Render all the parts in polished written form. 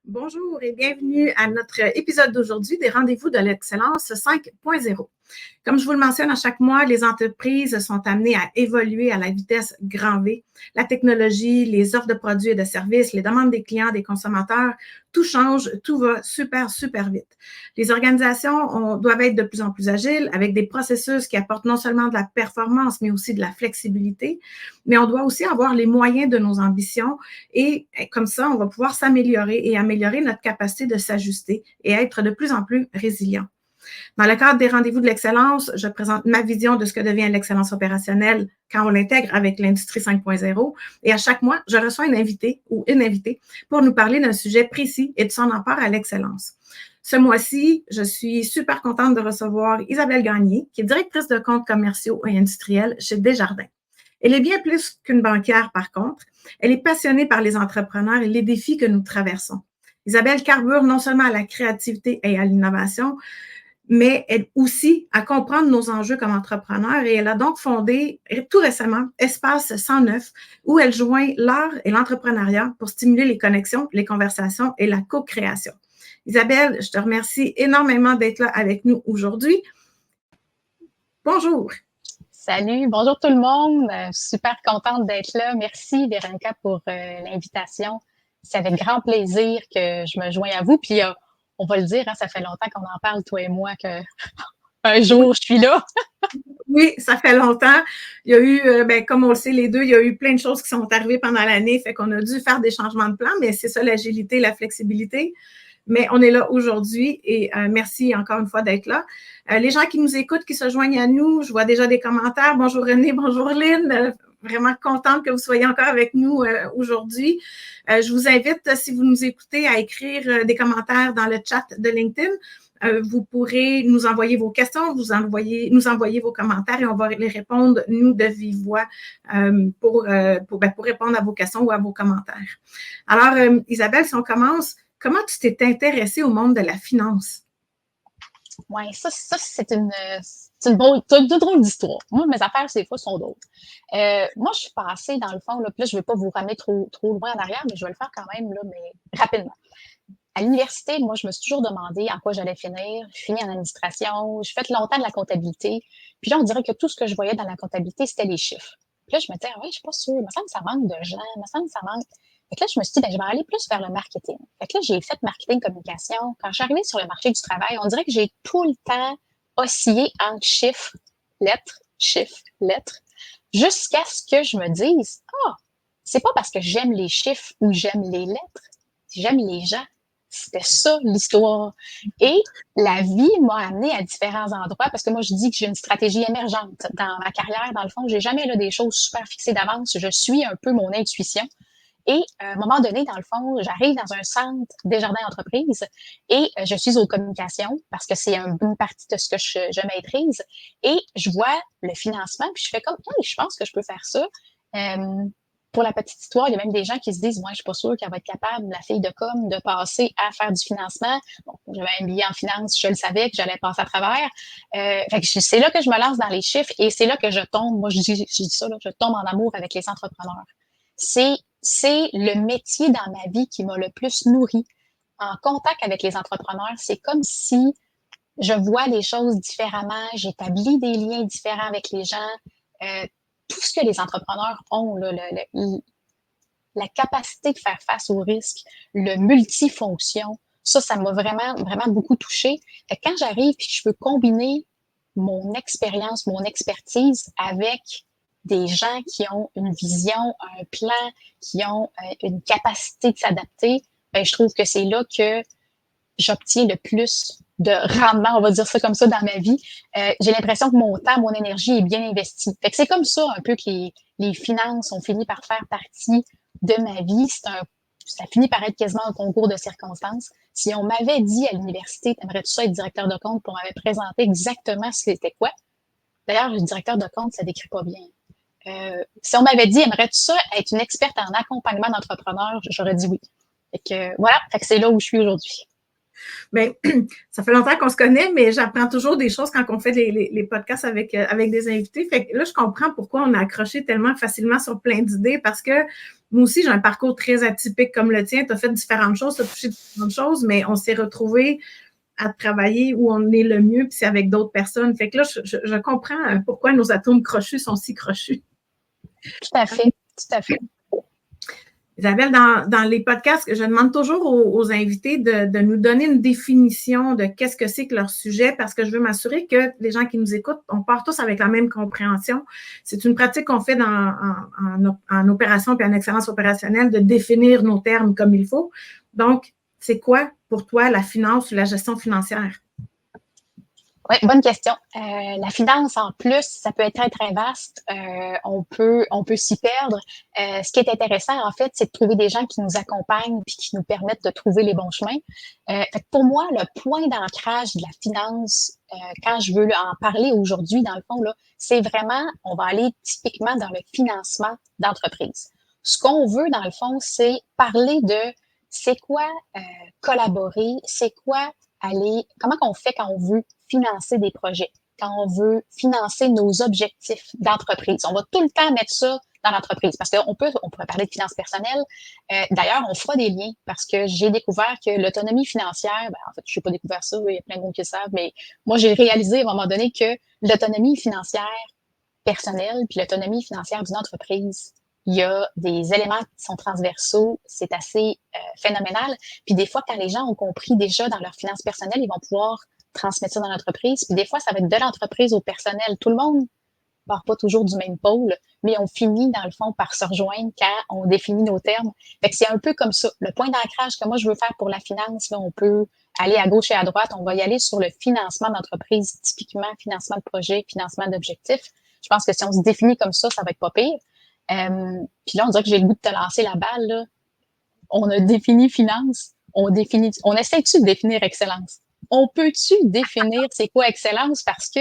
Bonjour et bienvenue à notre épisode d'aujourd'hui des Rendez-vous de l'excellence 5.0. Comme je vous le mentionne à chaque mois, les entreprises sont amenées à évoluer à la vitesse grand V. La technologie, les offres de produits et de services, les demandes des clients, des consommateurs, tout change, tout va super, super vite. Les organisations doivent être de plus en plus agiles avec des processus qui apportent non seulement de la performance, mais aussi de la flexibilité. Mais on doit aussi avoir les moyens de nos ambitions et comme ça, on va pouvoir s'améliorer et améliorer notre capacité de s'ajuster et être de plus en plus résilient. Dans le cadre des rendez-vous de l'excellence, je présente ma vision de ce que devient l'excellence opérationnelle quand on l'intègre avec l'industrie 5.0. Et à chaque mois, je reçois un invité ou une invitée pour nous parler d'un sujet précis et de son apport à l'excellence. Ce mois-ci, je suis super contente de recevoir Isabelle Gagné, qui est directrice de comptes commerciaux et industriels chez Desjardins. Elle est bien plus qu'une banquière, par contre. Elle est passionnée par les entrepreneurs et les défis que nous traversons. Isabelle carbure non seulement à la créativité et à l'innovation, mais elle aussi à comprendre nos enjeux comme entrepreneurs et elle a donc fondé tout récemment Espace 109 où elle joint l'art et l'entrepreneuriat pour stimuler les connexions, les conversations et la co-création. Isabelle, je te remercie énormément d'être là avec nous aujourd'hui. Bonjour. Salut, bonjour tout le monde. Super contente d'être là. Merci Véronica pour l'invitation. C'est avec grand plaisir que je me joins à vous. Puis on va le dire, hein, ça fait longtemps qu'on en parle, toi et moi, que un jour je suis là. Oui, ça fait longtemps. Il y a eu, comme on le sait les deux, il y a eu plein de choses qui sont arrivées pendant l'année, fait qu'on a dû faire des changements de plan, mais c'est ça l'agilité, la flexibilité. Mais on est là aujourd'hui et merci encore une fois d'être là. Les gens qui nous écoutent, qui se joignent à nous, je vois déjà des commentaires. Bonjour René, bonjour Lynn. Vraiment contente que vous soyez encore avec nous aujourd'hui. Je vous invite, si vous nous écoutez, à écrire des commentaires dans le chat de LinkedIn. Vous pourrez nous envoyer vos questions, nous envoyer vos commentaires et on va les répondre, nous, de vive voix pour répondre à vos questions ou à vos commentaires. Alors, Isabelle, si on commence, comment tu t'es intéressée au monde de la finance? Oui, ça c'est une drôle d'histoire. Moi, mes affaires, ces fois, sont drôles. Moi, je suis passée, dans le fond, là, puis là, je ne vais pas vous ramener trop loin en arrière, mais je vais le faire quand même, là, mais rapidement. À l'université, moi, je me suis toujours demandé en quoi j'allais finir. Je finis en administration, j'ai fait longtemps de la comptabilité. Puis là, on dirait que tout ce que je voyais dans la comptabilité, c'était les chiffres. Puis là, je me disais, oui, je suis pas sûre, il me semble que ça manque de gens, il me semble que ça manque. Fait que là, je me suis dit, ben, je vais aller plus vers le marketing. Fait que là, j'ai fait marketing communication. Quand je suis arrivée sur le marché du travail, on dirait que j'ai tout le temps oscillé entre chiffres, lettres, jusqu'à ce que je me dise, c'est pas parce que j'aime les chiffres ou j'aime les lettres, j'aime les gens. C'était ça l'histoire. Et la vie m'a amenée à différents endroits parce que moi, je dis que j'ai une stratégie émergente dans ma carrière. Dans le fond, j'ai jamais là, des choses super fixées d'avance. Je suis un peu mon intuition. Et à un moment donné, dans le fond, j'arrive dans un centre Desjardins Entreprises et je suis aux communications parce que c'est une partie de ce que je maîtrise. Et je vois le financement, puis je fais comme, hey, je pense que je peux faire ça. Pour la petite histoire, il y a même des gens qui se disent, moi, je suis pas sûre qu'elle va être capable, la fille de com, de passer à faire du financement. Bon, j'avais un billet en finance, je le savais que j'allais passer à travers. Fait que c'est là que je me lance dans les chiffres et c'est là que je tombe. Moi, je dis ça, là, je tombe en amour avec les entrepreneurs. C'est le métier dans ma vie qui m'a le plus nourri. En contact avec les entrepreneurs, c'est comme si je vois les choses différemment, j'établis des liens différents avec les gens. Tout ce que les entrepreneurs ont, là, la capacité de faire face aux risques, le multifonction, ça m'a vraiment, vraiment beaucoup touchée. Quand j'arrive et que je peux combiner mon expérience, mon expertise avec des gens qui ont une vision, un plan, qui ont une capacité de s'adapter, ben, je trouve que c'est là que j'obtiens le plus de rendement, on va dire ça comme ça, dans ma vie. J'ai l'impression que mon temps, mon énergie est bien investie. Fait que c'est comme ça un peu que les finances ont fini par faire partie de ma vie. Ça finit par être quasiment un concours de circonstances. Si on m'avait dit à l'université, t'aimerais-tu ça être directeur de compte, puis on m'avait présenté exactement ce que c'était quoi. D'ailleurs, le directeur de compte, ça décrit pas bien. Si on m'avait dit, aimerais-tu ça être une experte en accompagnement d'entrepreneurs, j'aurais dit oui. Fait que voilà, fait que c'est là où je suis aujourd'hui. Mais ça fait longtemps qu'on se connaît, mais j'apprends toujours des choses quand on fait les podcasts avec des invités. Fait que là, je comprends pourquoi on a accroché tellement facilement sur plein d'idées parce que moi aussi, j'ai un parcours très atypique comme le tien. Tu as fait différentes choses, tu as touché différentes choses, mais on s'est retrouvés à travailler où on est le mieux, puis c'est avec d'autres personnes. Fait que là, je comprends pourquoi nos atomes crochus sont si crochus. Tout à fait, tout à fait. Isabelle, dans les podcasts, je demande toujours aux invités de nous donner une définition de qu'est-ce que c'est que leur sujet parce que je veux m'assurer que les gens qui nous écoutent, on part tous avec la même compréhension. C'est une pratique qu'on fait en opération et en excellence opérationnelle de définir nos termes comme il faut. Donc, c'est quoi pour toi la finance ou la gestion financière? Oui, bonne question. La finance, en plus, ça peut être très, très vaste. On peut s'y perdre. Ce qui est intéressant, en fait, c'est de trouver des gens qui nous accompagnent puis qui nous permettent de trouver les bons chemins. Fait que pour moi, le point d'ancrage de la finance, quand je veux en parler aujourd'hui, dans le fond, là, c'est vraiment, on va aller typiquement dans le financement d'entreprise. Ce qu'on veut, dans le fond, c'est parler de c'est quoi collaborer, c'est quoi comment qu'on fait quand on veut financer des projets, quand on veut financer nos objectifs d'entreprise. On va tout le temps mettre ça dans l'entreprise parce on pourrait parler de finances personnelles. D'ailleurs, on fera des liens parce que j'ai découvert que l'autonomie financière, en fait, je n'ai pas découvert ça, il y a plein de monde qui le savent, mais moi, j'ai réalisé à un moment donné que l'autonomie financière personnelle puis l'autonomie financière d'une entreprise, il y a des éléments qui sont transversaux, c'est assez phénoménal. Puis des fois, quand les gens ont compris déjà dans leurs finances personnelles, ils vont pouvoir transmettre ça dans l'entreprise. Puis des fois, ça va être de l'entreprise au personnel. Tout le monde ne part pas toujours du même pôle, mais on finit, dans le fond, par se rejoindre quand on définit nos termes. Fait que c'est un peu comme ça. Le point d'ancrage que moi, je veux faire pour la finance, là, on peut aller à gauche et à droite. On va y aller sur le financement d'entreprise, typiquement financement de projet, financement d'objectifs. Je pense que si on se définit comme ça va être pas pire. Puis là, on dirait que j'ai le goût de te lancer la balle. Là. On a défini finance. On essaie-tu de définir excellence? On peut-tu définir c'est quoi excellence? Parce que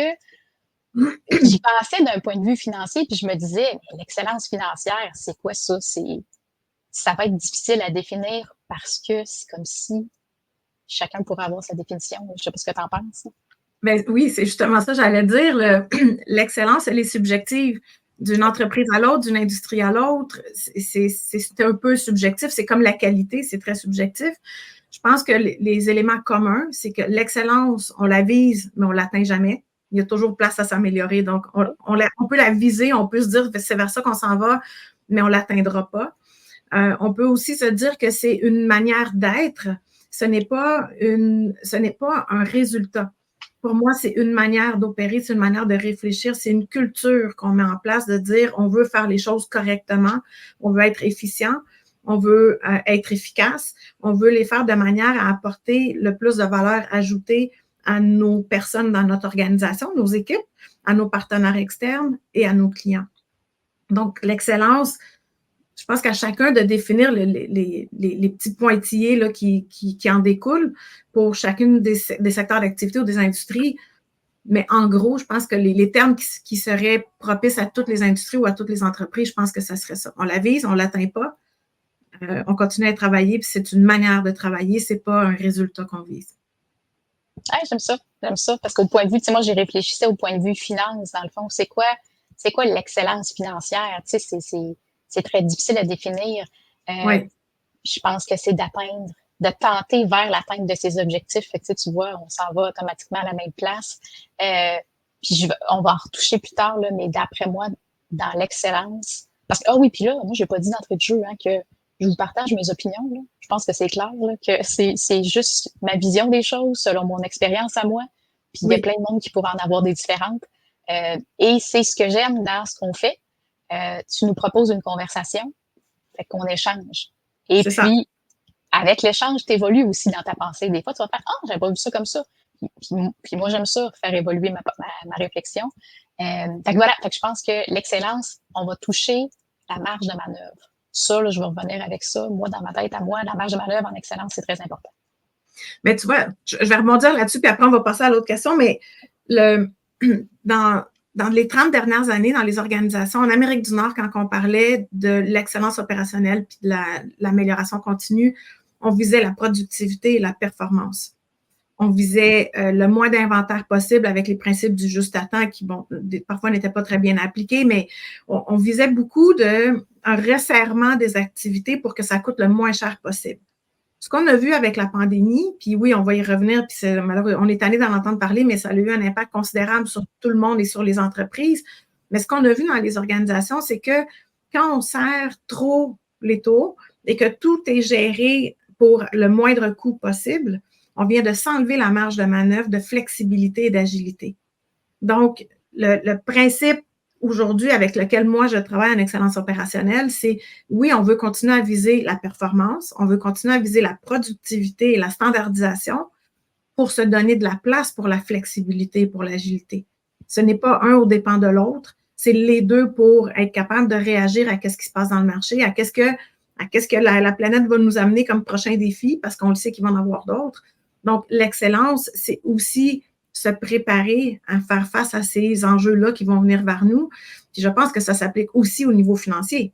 j'y pensais d'un point de vue financier, puis je me disais, l'excellence financière, c'est quoi ça? Ça va être difficile à définir parce que c'est comme si chacun pourrait avoir sa définition. Je ne sais pas ce que tu en penses. Ben oui, c'est justement ça, j'allais dire. L'excellence, elle est subjective. D'une entreprise à l'autre, d'une industrie à l'autre, c'est un peu subjectif. C'est comme la qualité, c'est très subjectif. Je pense que les éléments communs, c'est que l'excellence, on la vise, mais on ne l'atteint jamais. Il y a toujours place à s'améliorer. Donc, on peut la viser, on peut se dire que c'est vers ça qu'on s'en va, mais on ne l'atteindra pas. On peut aussi se dire que c'est une manière d'être. Ce n'est pas un résultat. Pour moi, c'est une manière d'opérer, c'est une manière de réfléchir, c'est une culture qu'on met en place de dire on veut faire les choses correctement, on veut être efficient, on veut être efficace, on veut les faire de manière à apporter le plus de valeur ajoutée à nos personnes dans notre organisation, nos équipes, à nos partenaires externes et à nos clients. Donc, l'excellence, je pense qu'à chacun de définir les petits pointillés là, qui en découlent pour chacune des secteurs d'activité ou des industries. Mais en gros, je pense que les termes qui seraient propices à toutes les industries ou à toutes les entreprises, je pense que ça serait ça. On la vise, on ne l'atteint pas, on continue à travailler, puis c'est une manière de travailler, ce n'est pas un résultat qu'on vise. Ah, j'aime ça, parce qu'au point de vue, tu sais, moi, j'ai réfléchi au point de vue finance, dans le fond, c'est quoi l'excellence financière? Tu sais, c'est très difficile à définir. Oui. Je pense que c'est de tenter vers l'atteinte de ses objectifs. Fait que, tu vois, on s'en va automatiquement à la même place. Puis on va en retoucher plus tard, là, mais d'après moi, dans l'excellence. Parce que, oui, puis là, moi, j'ai pas dit d'entrée de jeu que je vous partage mes opinions. Là. Je pense que c'est clair là, que c'est juste ma vision des choses selon mon expérience à moi. Puis il y a plein de monde qui pourrait en avoir des différentes. Et c'est ce que j'aime dans ce qu'on fait. Tu nous proposes une conversation, fait qu'on échange. Et puis, ça. Avec l'échange, tu évolues aussi dans ta pensée. Des fois, tu vas faire « Ah, j'avais pas vu ça comme ça. » Puis moi, j'aime ça, faire évoluer ma réflexion. Fait que voilà, fait que je pense que l'excellence, on va toucher la marge de manœuvre. Ça, là, je vais revenir avec ça. Moi, dans ma tête, à moi, la marge de manœuvre en excellence, c'est très important. Mais tu vois, je vais rebondir là-dessus, puis après, on va passer à l'autre question. Mais dans les 30 dernières années, dans les organisations, en Amérique du Nord, quand on parlait de l'excellence opérationnelle puis de l'amélioration continue, on visait la productivité et la performance. On visait le moins d'inventaire possible avec les principes du juste à temps qui, bon, parfois n'étaient pas très bien appliqués, mais on visait beaucoup un resserrement des activités pour que ça coûte le moins cher possible. Ce qu'on a vu avec la pandémie, puis oui, on va y revenir, puis on est allé d'en entendre parler, mais ça a eu un impact considérable sur tout le monde et sur les entreprises. Mais ce qu'on a vu dans les organisations, c'est que quand on serre trop les taux et que tout est géré pour le moindre coût possible, on vient de s'enlever la marge de manœuvre de flexibilité et d'agilité. Donc, le principe aujourd'hui avec lequel moi je travaille en excellence opérationnelle, c'est oui, on veut continuer à viser la performance, on veut continuer à viser la productivité et la standardisation pour se donner de la place pour la flexibilité, pour l'agilité. Ce n'est pas un au dépend de l'autre, c'est les deux pour être capable de réagir à ce qui se passe dans le marché, à qu'est-ce que la planète va nous amener comme prochain défi, parce qu'on le sait qu'il va en avoir d'autres. Donc, l'excellence, c'est aussi se préparer à faire face à ces enjeux-là qui vont venir vers nous. Puis je pense que ça s'applique aussi au niveau financier.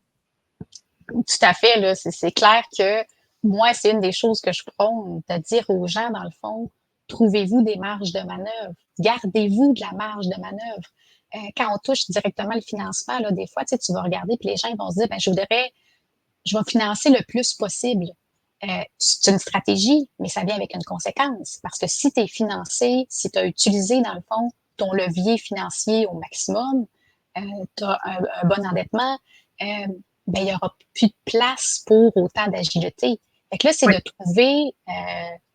Tout à fait, là. C'est clair que moi, c'est une des choses que je prône, de dire aux gens, dans le fond, trouvez-vous des marges de manœuvre. Gardez-vous de la marge de manœuvre. Quand on touche directement le financement, là, des fois, tu vas regarder, puis les gens vont se dire, ben, je vais financer le plus possible. C'est une stratégie, mais ça vient avec une conséquence. Parce que si tu es financé, si tu as utilisé, dans le fond, ton levier financier au maximum, tu as un bon endettement, ben, il n'y aura plus de place pour autant d'agilité. Fait que là, c'est de trouver,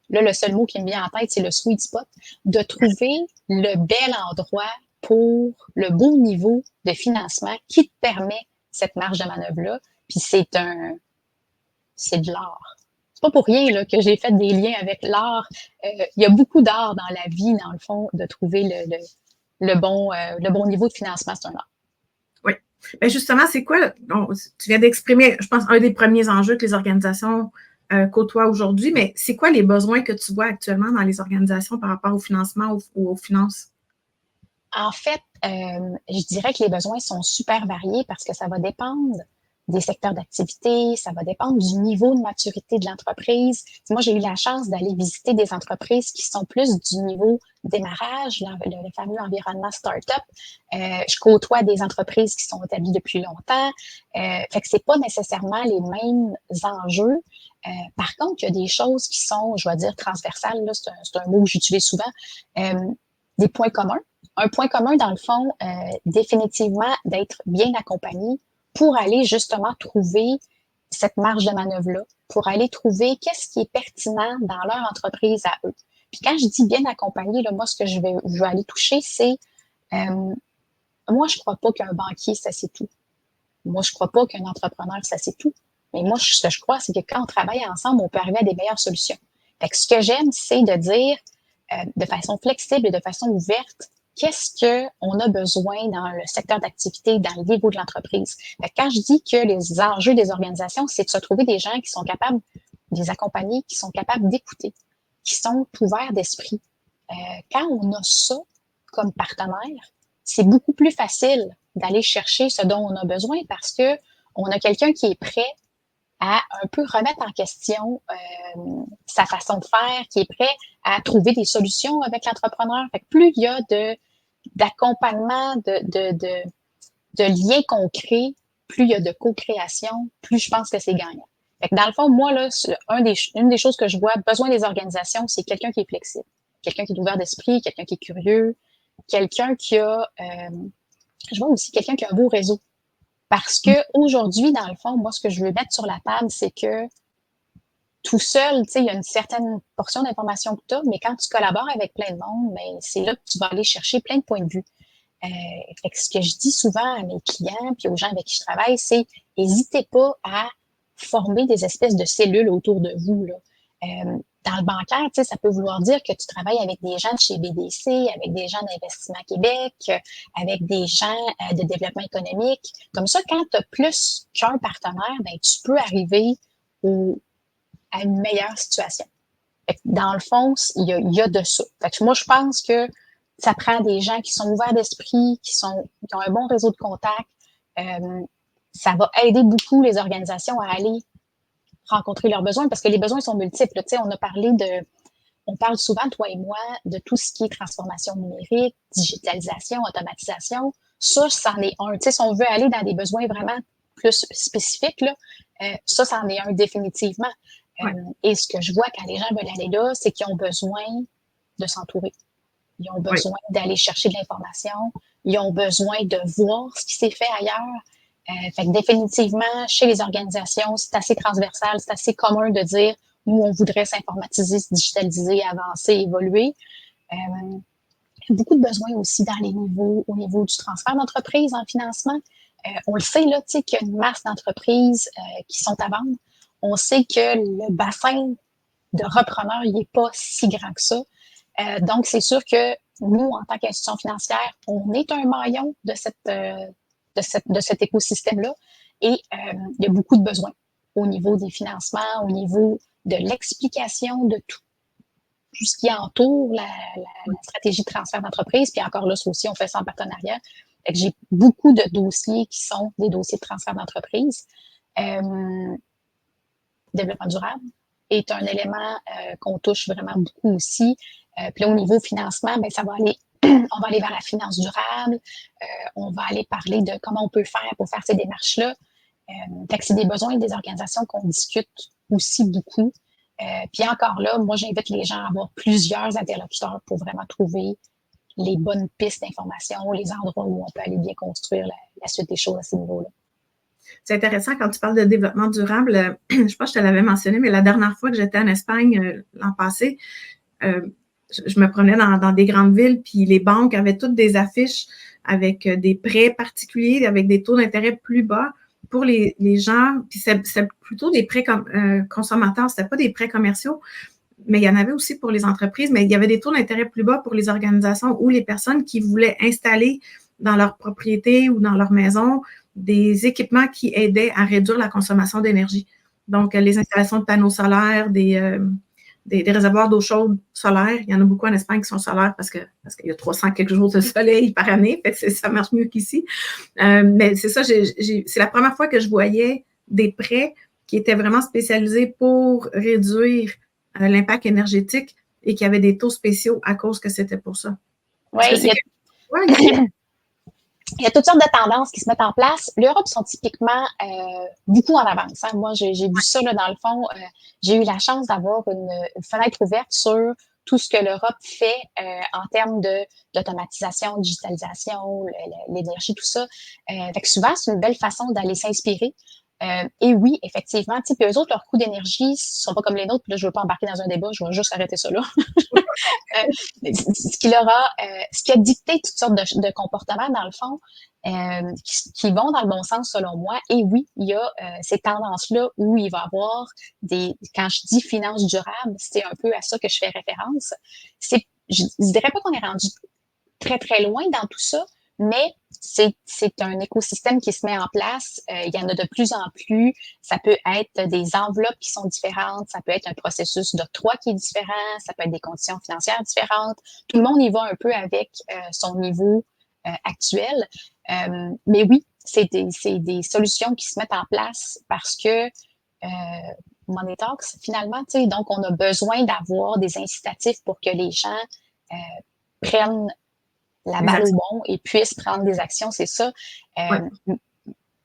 là, le seul mot qui me vient en tête, c'est le sweet spot, de trouver le bel endroit pour le bon niveau de financement qui te permet cette marge de manœuvre-là. Puis c'est de l'art. C'est pas pour rien là, que j'ai fait des liens avec l'art. Il y a beaucoup d'art dans la vie, dans le fond, de trouver le bon niveau de financement, c'est un art. Oui. Bien justement, c'est quoi, tu viens d'exprimer, je pense, un des premiers enjeux que les organisations côtoient aujourd'hui, mais c'est quoi les besoins que tu vois actuellement dans les organisations par rapport au financement ou aux finances? En fait, je dirais que les besoins sont super variés parce que ça va dépendre des secteurs d'activité, ça va dépendre du niveau de maturité de l'entreprise. Moi, j'ai eu la chance d'aller visiter des entreprises qui sont plus du niveau démarrage, le fameux environnement start-up. Je côtoie des entreprises qui sont établies depuis longtemps. Fait que c'est pas nécessairement les mêmes enjeux. Par contre, il y a des choses qui sont, je vais dire, transversales. Là, c'est un mot que j'utilise souvent. Des points communs. Un point commun, dans le fond, définitivement, d'être bien accompagné pour aller justement trouver cette marge de manœuvre-là, pour aller trouver qu'est-ce qui est pertinent dans leur entreprise à eux. Puis quand je dis bien accompagné, là, moi, ce que je veux aller toucher, c'est moi, je crois pas qu'un banquier, ça c'est tout. Moi, je crois pas qu'un entrepreneur, ça c'est tout. Mais moi, ce que je crois, c'est que quand on travaille ensemble, on peut arriver à des meilleures solutions. Fait que ce que j'aime, c'est de dire de façon flexible et de façon ouverte, qu'est-ce qu'on a besoin dans le secteur d'activité, dans le niveau de l'entreprise. Quand je dis que les enjeux des organisations, c'est de se trouver des gens qui sont capables de les accompagner, qui sont capables d'écouter, qui sont ouverts d'esprit. Quand on a ça comme partenaire, c'est beaucoup plus facile d'aller chercher ce dont on a besoin parce que on a quelqu'un qui est prêt à un peu remettre en question sa façon de faire, qui est prêt à trouver des solutions avec l'entrepreneur. Fait que plus il y a d'accompagnement, de liens concrets, plus il y a de co-création, plus je pense que c'est gagnant. Fait que dans le fond, moi, là, une des choses que je vois, besoin des organisations, c'est quelqu'un qui est flexible, quelqu'un qui est ouvert d'esprit, quelqu'un qui est curieux, quelqu'un qui a, je vois aussi quelqu'un qui a un beau réseau. Parce que aujourd'hui, dans le fond, moi, ce que je veux mettre sur la table, c'est que tout seul, tu sais, il y a une certaine portion d'informations que tu as, mais quand tu collabores avec plein de monde, ben, c'est là que tu vas aller chercher plein de points de vue. Fait que ce que je dis souvent à mes clients puis aux gens avec qui je travaille, c'est n'hésitez pas à former des espèces de cellules autour de vous. Là. Dans le bancaire, tu sais, ça peut vouloir dire que tu travailles avec des gens de chez BDC, avec des gens d'Investissement Québec, avec des gens de développement économique. Comme ça, quand tu as plus qu'un partenaire, ben, tu peux arriver à une meilleure situation. Fait que dans le fond, il y a de ça. Fait que moi, je pense que ça prend des gens qui sont ouverts d'esprit, qui ont un bon réseau de contacts. Ça va aider beaucoup les organisations à aller rencontrer leurs besoins parce que les besoins sont multiples. Tu sais, on a parlé on parle souvent, toi et moi, de tout ce qui est transformation numérique, digitalisation, automatisation. Ça, c'en est un. Tu sais, si on veut aller dans des besoins vraiment plus spécifiques, là, ça, c'en est un définitivement. Ouais. Et ce que je vois quand les gens veulent aller là, c'est qu'ils ont besoin de s'entourer. Ils ont besoin d'aller chercher de l'information. Ils ont besoin de voir ce qui s'est fait ailleurs. Fait que définitivement, chez les organisations, c'est assez transversal, c'est assez commun de dire, nous, on voudrait s'informatiser, se digitaliser, avancer, évoluer. Beaucoup de besoins aussi dans les niveaux, au niveau du transfert d'entreprise en financement. On le sait, là, tu sais, qu'il y a une masse d'entreprises qui sont à vendre. On sait que le bassin de repreneurs, il n'est pas si grand que ça. Donc, c'est sûr que nous, en tant qu'institution financière, on est un maillon de cet écosystème-là et il y a beaucoup de besoins au niveau des financements, au niveau de l'explication de tout ce qui entoure la stratégie de transfert d'entreprise. Puis encore là, ça aussi, on fait ça en partenariat. Fait que j'ai beaucoup de dossiers qui sont des dossiers de transfert d'entreprise. Développement durable est un élément qu'on touche vraiment beaucoup aussi. Puis là, au niveau financement, ben, ça va aller, on va aller vers la finance durable. On va aller parler de comment on peut faire pour faire ces démarches-là. Fait que c'est des besoins des organisations qu'on discute aussi beaucoup. Puis encore là, moi, j'invite les gens à avoir plusieurs interlocuteurs pour vraiment trouver les bonnes pistes d'information, les endroits où on peut aller bien construire la suite des choses à ce niveau-là. C'est intéressant quand tu parles de développement durable. Je ne sais pas si je te l'avais mentionné, mais la dernière fois que j'étais en Espagne l'an passé, je me promenais dans des grandes villes, puis les banques avaient toutes des affiches avec des prêts particuliers, avec des taux d'intérêt plus bas pour les gens. Puis c'est plutôt des prêts consommateurs, c'était pas des prêts commerciaux, mais il y en avait aussi pour les entreprises, mais il y avait des taux d'intérêt plus bas pour les organisations ou les personnes qui voulaient installer dans leur propriété ou dans leur maison des équipements qui aidaient à réduire la consommation d'énergie. Donc, les installations de panneaux solaires, des réservoirs d'eau chaude solaire. Il y en a beaucoup en Espagne qui sont solaires parce qu'il y a 300 quelques jours de soleil par année. Fait que ça marche mieux qu'ici. Mais c'est ça, c'est la première fois que je voyais des prêts qui étaient vraiment spécialisés pour réduire l'impact énergétique et qui avaient des taux spéciaux à cause que c'était pour ça. Oui, il y a toutes sortes de tendances qui se mettent en place. L'Europe sont typiquement beaucoup en avance. Hein. Moi, j'ai vu ça là, dans le fond. J'ai eu la chance d'avoir une fenêtre ouverte sur tout ce que l'Europe fait en termes d'automatisation, digitalisation, l'énergie, tout ça. Fait que souvent, c'est une belle façon d'aller s'inspirer. Et oui, effectivement, tu sais, puis eux autres, leurs coûts d'énergie ne sont pas comme les nôtres. Puis là, je ne veux pas embarquer dans un débat, je vais juste arrêter ça là. Ce qui a dicté toutes sortes de comportements, dans le fond, qui vont dans le bon sens, selon moi. Et oui, il y a ces tendances-là où il va y avoir quand je dis finance durable, c'est un peu à ça que je fais référence. Je ne dirais pas qu'on est rendu très, très loin dans tout ça, mais c'est un écosystème qui se met en place. Il y en a de plus en plus. Ça peut être des enveloppes qui sont différentes. Ça peut être un processus d'octroi qui est différent. Ça peut être des conditions financières différentes. Tout le monde y va un peu avec son niveau actuel. Mais oui, c'est des solutions qui se mettent en place parce que Money Talks, finalement, tu sais, donc on a besoin d'avoir des incitatifs pour que les gens prennent la balle au bon et puissent prendre des actions, c'est ça. Il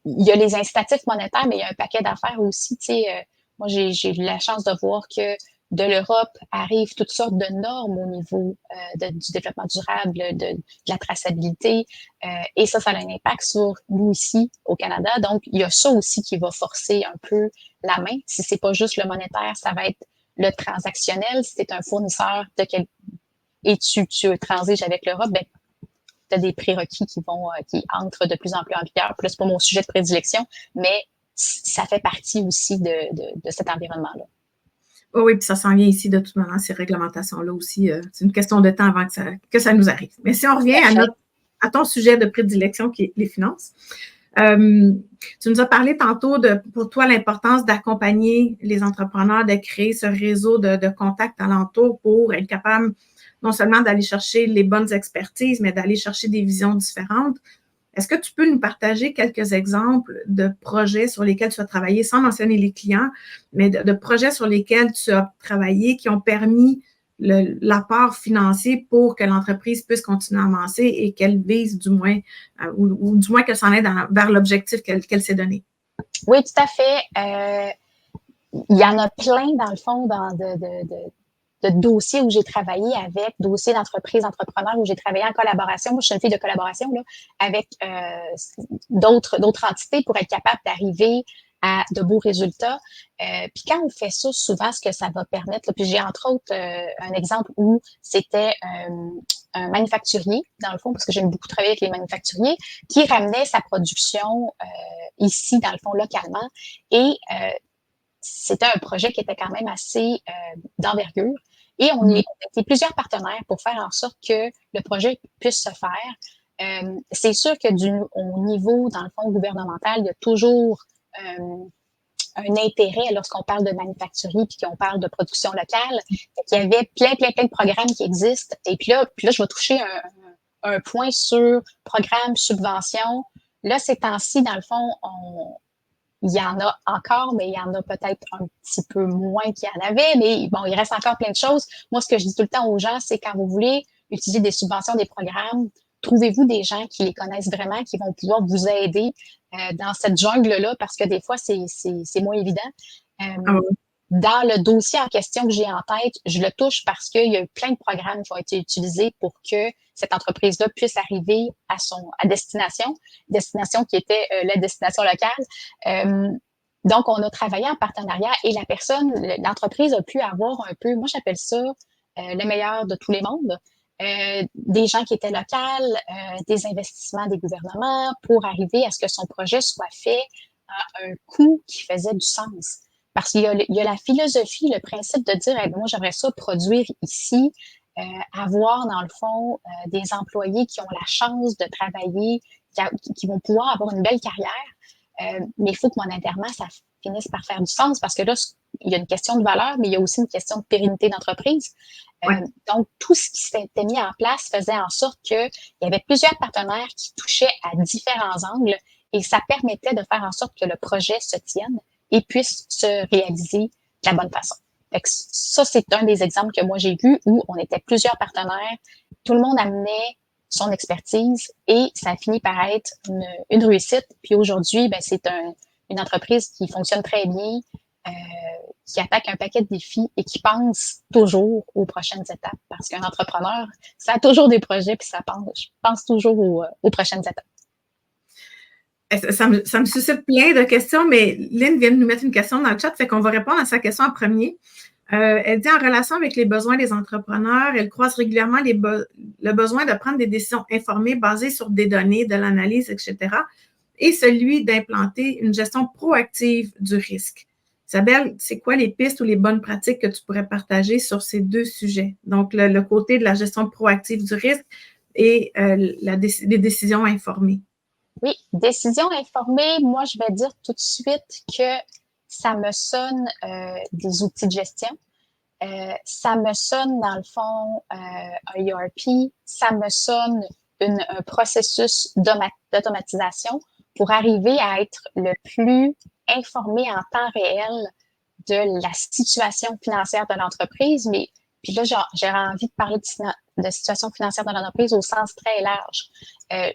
y a les incitatifs monétaires, mais il y a un paquet d'affaires aussi. Tu sais, moi, j'ai eu la chance de voir que de l'Europe arrivent toutes sortes de normes au niveau du développement durable, de la traçabilité. Et ça a un impact sur nous ici au Canada. Donc, il y a ça aussi qui va forcer un peu la main. Si c'est pas juste le monétaire, ça va être le transactionnel. Si tu es un fournisseur et tu transiges avec l'Europe, ben, tu as des prérequis qui entrent de plus en plus en vigueur. Puis là, c'est pas mon sujet de prédilection, mais ça fait partie aussi de cet environnement-là. Oh oui, puis ça s'en vient ici de toute manière, ces réglementations-là aussi. C'est une question de temps avant que ça nous arrive. Mais si on revient à ton sujet de prédilection qui est les finances, tu nous as parlé tantôt pour toi, l'importance d'accompagner les entrepreneurs, de créer ce réseau de contacts alentour pour être capable non seulement d'aller chercher les bonnes expertises, mais d'aller chercher des visions différentes. Est-ce que tu peux nous partager quelques exemples de projets sur lesquels tu as travaillé, sans mentionner les clients, mais de projets sur lesquels tu as travaillé qui ont permis l'apport financier pour que l'entreprise puisse continuer à avancer et qu'elle vise du moins, ou du moins qu'elle s'en aille vers l'objectif qu'elle s'est donné. Oui, tout à fait. Il y en a plein, dans le fond, de dossiers où j'ai travaillé avec, dossiers d'entreprises, entrepreneurs où j'ai travaillé en collaboration. Moi, je suis une fille de collaboration là, avec d'autres entités pour être capable d'arriver à de beaux résultats. Puis quand on fait ça, souvent, ce que ça va permettre, là, puis j'ai entre autres un exemple où c'était un manufacturier, dans le fond, parce que j'aime beaucoup travailler avec les manufacturiers, qui ramenait sa production ici, dans le fond, localement. Et c'était un projet qui était quand même assez d'envergure. Et on était plusieurs partenaires pour faire en sorte que le projet puisse se faire. C'est sûr que au niveau, dans le fond, gouvernemental, il y a toujours un intérêt lorsqu'on parle de manufacturier puis qu'on parle de production locale. Il y avait plein de programmes qui existent. Et puis là je vais toucher un point sur programme, subvention. Là, ces temps-ci, dans le fond, il y en a encore, mais il y en a peut-être un petit peu moins qu'il y en avait. Mais bon, il reste encore plein de choses. Moi, ce que je dis tout le temps aux gens, c'est quand vous voulez utiliser des subventions, des programmes, trouvez-vous des gens qui les connaissent vraiment, qui vont pouvoir vous aider dans cette jungle-là, parce que des fois, c'est moins évident. Dans le dossier en question que j'ai en tête, je le touche parce qu'il y a eu plein de programmes qui ont été utilisés pour que cette entreprise-là puisse arriver à destination qui était la destination locale. Donc, on a travaillé en partenariat et l'entreprise a pu avoir un peu, moi j'appelle ça le meilleur de tous les mondes. Des gens qui étaient locaux, des investissements des gouvernements pour arriver à ce que son projet soit fait à un coût qui faisait du sens. Parce qu'il y a la philosophie, le principe de dire, moi, j'aimerais ça produire ici, avoir, dans le fond, des employés qui ont la chance de travailler, qui vont pouvoir avoir une belle carrière. Mais il faut que mon internat, ça finisse par faire du sens parce que là, il y a une question de valeur, mais il y a aussi une question de pérennité d'entreprise. Donc, tout ce qui s'était mis en place faisait en sorte qu'il y avait plusieurs partenaires qui touchaient à différents angles et ça permettait de faire en sorte que le projet se tienne et puisse se réaliser de la bonne façon. Fait que ça, c'est un des exemples que moi j'ai vu où on était plusieurs partenaires, tout le monde amenait son expertise et ça a fini par être une réussite. Puis aujourd'hui, ben, c'est une entreprise qui fonctionne très bien, qui attaque un paquet de défis et qui pense toujours aux prochaines étapes. Parce qu'un entrepreneur, ça a toujours des projets puis ça pense toujours aux prochaines étapes. Ça me suscite plein de questions, mais Lynn vient de nous mettre une question dans le chat, fait qu'on va répondre à sa question en premier. Elle dit, en relation avec les besoins des entrepreneurs, elle croise régulièrement le besoin de prendre des décisions informées basées sur des données, de l'analyse, etc., et celui d'implanter une gestion proactive du risque. Isabelle, c'est quoi les pistes ou les bonnes pratiques que tu pourrais partager sur ces deux sujets? Donc, le côté de la gestion proactive du risque et les décisions informées. Oui, décision informée, moi, je vais dire tout de suite que ça me sonne des outils de gestion. Ça me sonne, dans le fond, un ERP. Ça me sonne un processus d'automatisation pour arriver à être le plus informé en temps réel de la situation financière de l'entreprise. Mais puis là, j'aurais envie de parler de situation financière de l'entreprise au sens très large.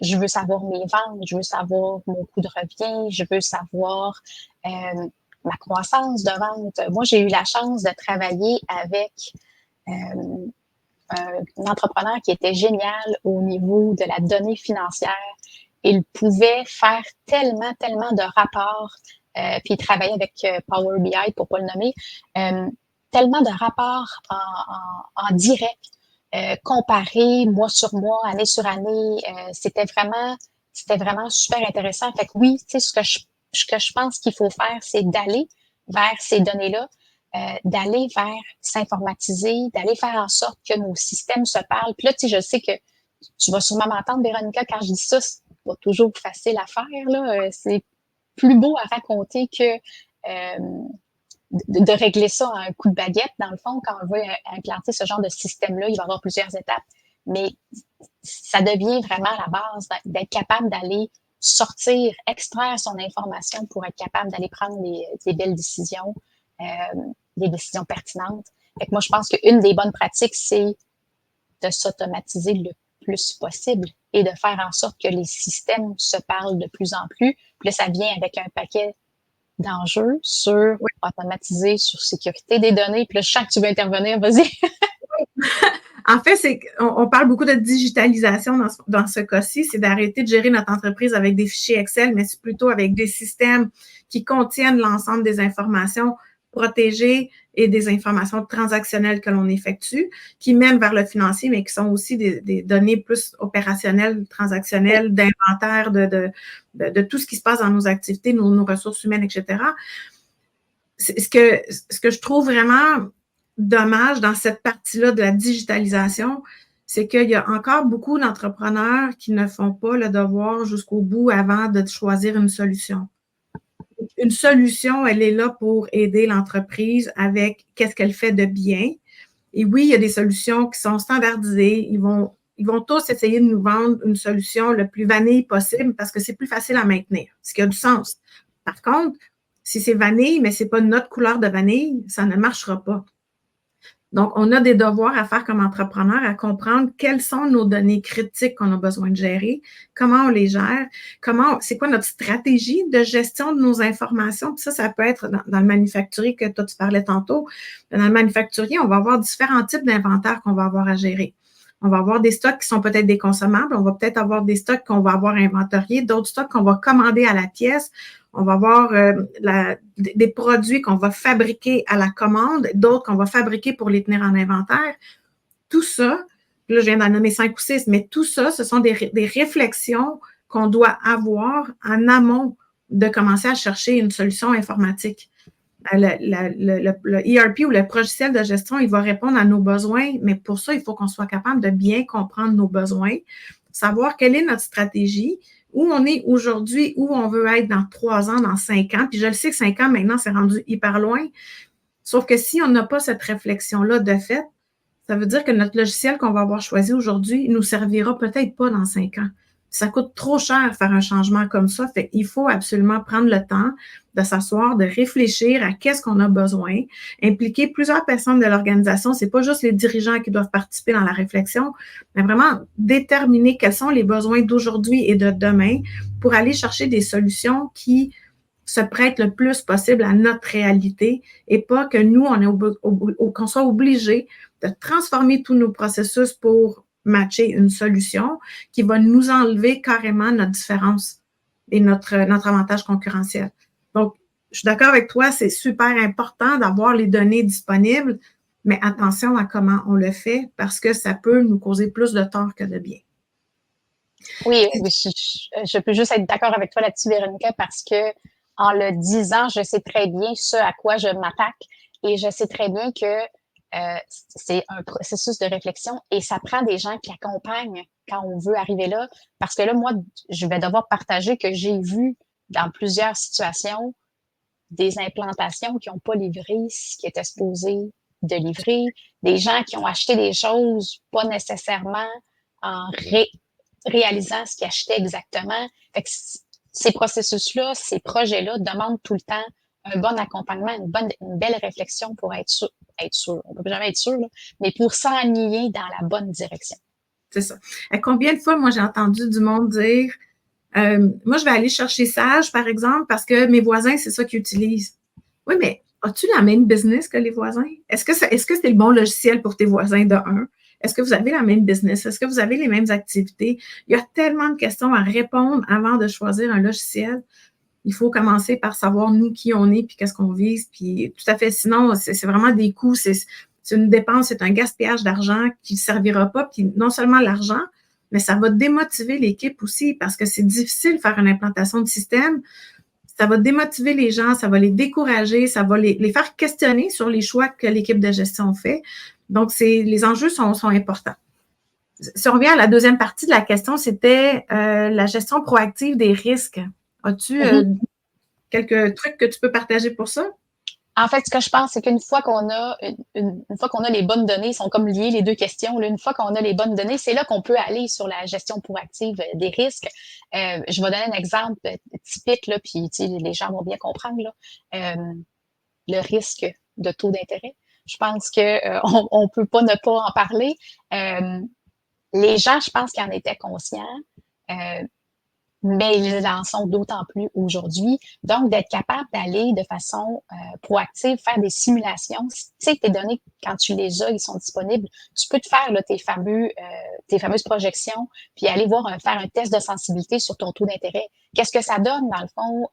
Je veux savoir mes ventes, je veux savoir mon coût de revient, je veux savoir ma croissance de vente. Moi, j'ai eu la chance de travailler avec un entrepreneur qui était génial au niveau de la donnée financière. Il pouvait faire tellement de rapports, puis il travaillait avec Power BI, pour pas le nommer, tellement de rapports en direct, comparés mois sur mois, année sur année. C'était vraiment super intéressant. Fait que oui, tu sais, ce que je pense qu'il faut faire, c'est d'aller vers ces données-là, d'aller vers s'informatiser, d'aller faire en sorte que nos systèmes se parlent. Puis là, tu sais, je sais que tu vas sûrement m'entendre, Véronica, quand je dis ça, c'est pas toujours facile à faire, là. C'est plus beau à raconter que de régler ça à un coup de baguette. Dans le fond, quand on veut implanter ce genre de système-là, il va y avoir plusieurs étapes. Mais ça devient vraiment la base d'être capable d'aller sortir, extraire son information pour être capable d'aller prendre des belles décisions, des décisions pertinentes. Fait que moi, je pense qu'une des bonnes pratiques, c'est de s'automatiser le plus possible et de faire en sorte que les systèmes se parlent de plus en plus. Puis là, ça vient avec un paquet d'enjeux sur automatiser, sur sécurité des données. Puis là, je sens que tu veux intervenir, vas-y. En fait, on parle beaucoup de digitalisation dans ce cas-ci, c'est d'arrêter de gérer notre entreprise avec des fichiers Excel, mais c'est plutôt avec des systèmes qui contiennent l'ensemble des informations protégées et des informations transactionnelles que l'on effectue, qui mènent vers le financier, mais qui sont aussi des données plus opérationnelles, transactionnelles, d'inventaire, de tout ce qui se passe dans nos activités, nos ressources humaines, etc. Ce que je trouve vraiment dommage dans cette partie-là de la digitalisation, c'est qu'il y a encore beaucoup d'entrepreneurs qui ne font pas le devoir jusqu'au bout avant de choisir une solution. Une solution, elle est là pour aider l'entreprise avec qu'est-ce qu'elle fait de bien. Et oui, il y a des solutions qui sont standardisées. Ils vont tous essayer de nous vendre une solution le plus vanille possible parce que c'est plus facile à maintenir, ce qui a du sens. Par contre, si c'est vanille, mais ce n'est pas notre couleur de vanille, ça ne marchera pas. Donc, on a des devoirs à faire comme entrepreneur, à comprendre quelles sont nos données critiques qu'on a besoin de gérer, comment on les gère, c'est quoi notre stratégie de gestion de nos informations. Puis ça peut être dans le manufacturier que toi, tu parlais tantôt. Dans le manufacturier, on va avoir différents types d'inventaires qu'on va avoir à gérer. On va avoir des stocks qui sont peut-être des consommables, on va peut-être avoir des stocks qu'on va avoir inventoriés, d'autres stocks qu'on va commander à la pièce, on va avoir des produits qu'on va fabriquer à la commande, d'autres qu'on va fabriquer pour les tenir en inventaire. Tout ça, là, je viens d'en nommer 5 ou 6, mais tout ça, ce sont des réflexions qu'on doit avoir en amont de commencer à chercher une solution informatique. Le ERP ou le logiciel de gestion, il va répondre à nos besoins, mais pour ça, il faut qu'on soit capable de bien comprendre nos besoins, savoir quelle est notre stratégie, où on est aujourd'hui, où on veut être dans 3 ans, dans 5 ans. Puis je le sais que 5 ans, maintenant, c'est rendu hyper loin. Sauf que si on n'a pas cette réflexion-là de fait, ça veut dire que notre logiciel qu'on va avoir choisi aujourd'hui ne nous servira peut-être pas dans 5 ans. Ça coûte trop cher faire un changement comme ça. Fait qu'il faut absolument prendre le temps de s'asseoir, de réfléchir à qu'est-ce qu'on a besoin, impliquer plusieurs personnes de l'organisation. C'est pas juste les dirigeants qui doivent participer dans la réflexion, mais vraiment déterminer quels sont les besoins d'aujourd'hui et de demain pour aller chercher des solutions qui se prêtent le plus possible à notre réalité et pas que nous, qu'on soit obligés de transformer tous nos processus pour matcher une solution qui va nous enlever carrément notre différence et notre avantage concurrentiel. Donc, je suis d'accord avec toi, c'est super important d'avoir les données disponibles, mais attention à comment on le fait parce que ça peut nous causer plus de tort que de bien. Oui, je peux juste être d'accord avec toi là-dessus, Véronica, parce que en le disant, je sais très bien ce à quoi je m'attaque et je sais très bien que c'est un processus de réflexion et ça prend des gens qui accompagnent quand on veut arriver là. Parce que là, moi, je vais devoir partager que j'ai vu dans plusieurs situations des implantations qui n'ont pas livré ce qui était supposé de livrer, des gens qui ont acheté des choses pas nécessairement en réalisant ce qu'ils achetaient exactement. Fait que ces processus-là, ces projets-là demandent tout le temps un bon accompagnement, une belle réflexion pour être sûr. On ne peut jamais être sûr, là, mais pour s'enligner dans la bonne direction. C'est ça. Et combien de fois, moi, j'ai entendu du monde dire moi, je vais aller chercher Sage, par exemple, parce que mes voisins, c'est ça qu'ils utilisent. Oui, mais as-tu la même business que les voisins? Est-ce que c'est le bon logiciel pour tes voisins de un? Est-ce que vous avez la même business? Est-ce que vous avez les mêmes activités? Il y a tellement de questions à répondre avant de choisir un logiciel. Il faut commencer par savoir, nous, qui on est, puis qu'est-ce qu'on vise. Puis tout à fait, sinon, c'est vraiment des coûts, c'est une dépense, c'est un gaspillage d'argent qui ne servira pas. Puis non seulement l'argent, mais ça va démotiver l'équipe aussi parce que c'est difficile de faire une implantation de système. Ça va démotiver les gens, ça va les décourager, ça va les faire questionner sur les choix que l'équipe de gestion fait. Donc, les enjeux sont importants. Si on revient à la deuxième partie de la question, c'était la gestion proactive des risques. As-tu quelques trucs que tu peux partager pour ça? En fait, ce que je pense, c'est qu'une fois qu'on a une fois qu'on a les bonnes données, ils sont comme liés les deux questions. Là, une fois qu'on a les bonnes données, c'est là qu'on peut aller sur la gestion proactive des risques. Je vais donner un exemple typique, là, puis les gens vont bien comprendre là. Le risque de taux d'intérêt. Je pense qu'on peut pas ne pas en parler. Les gens, je pense qu'ils en étaient conscients. Mais ils en sont d'autant plus aujourd'hui. Donc, d'être capable d'aller de façon proactive, faire des simulations. Tu sais, tes données, quand tu les as, ils sont disponibles. Tu peux te faire là, tes fameuses projections, puis aller faire un test de sensibilité sur ton taux d'intérêt. Qu'est-ce que ça donne, dans le fond,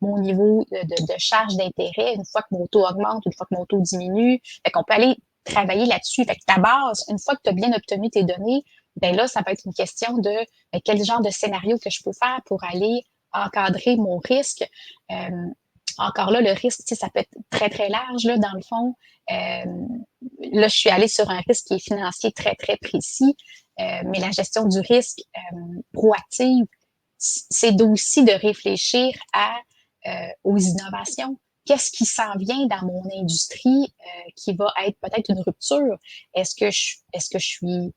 mon niveau de charge d'intérêt, une fois que mon taux augmente, une fois que mon taux diminue. Fait qu'on peut aller travailler là-dessus. Fait que ta base, une fois que tu as bien obtenu tes données, ben là, ça va être une question de quel genre de scénario que je peux faire pour aller encadrer mon risque. Encore là, le risque, ça peut être très, très large, là, dans le fond. Là, je suis allée sur un risque qui est financier très, très précis, mais la gestion du risque proactive, c'est aussi de réfléchir aux innovations. Qu'est-ce qui s'en vient dans mon industrie qui va être peut-être une rupture? Est-ce que je suis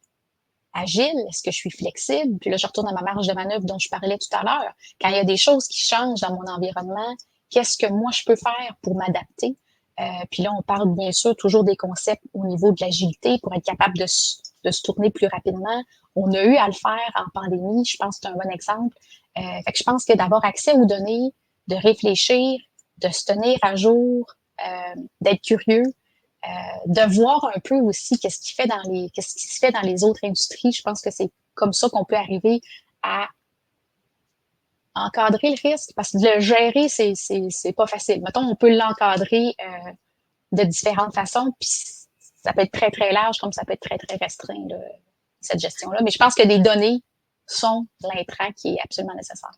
agile? Est-ce que je suis flexible? Puis là, je retourne à ma marge de manœuvre dont je parlais tout à l'heure. Quand il y a des choses qui changent dans mon environnement, qu'est-ce que moi je peux faire pour m'adapter? Puis là, on parle bien sûr toujours des concepts au niveau de l'agilité pour être capable de se tourner plus rapidement. On a eu à le faire en pandémie. Je pense que c'est un bon exemple. Fait que je pense que d'avoir accès aux données, de réfléchir, de se tenir à jour, d'être curieux, de voir un peu aussi qu'est-ce qui se fait dans les autres industries. Je pense que c'est comme ça qu'on peut arriver à encadrer le risque, parce que le gérer, c'est pas facile. Mettons, on peut l'encadrer de différentes façons, puis ça peut être très, très large, comme ça peut être très, très restreint, là, cette gestion-là. Mais je pense que des données sont l'intrant qui est absolument nécessaire.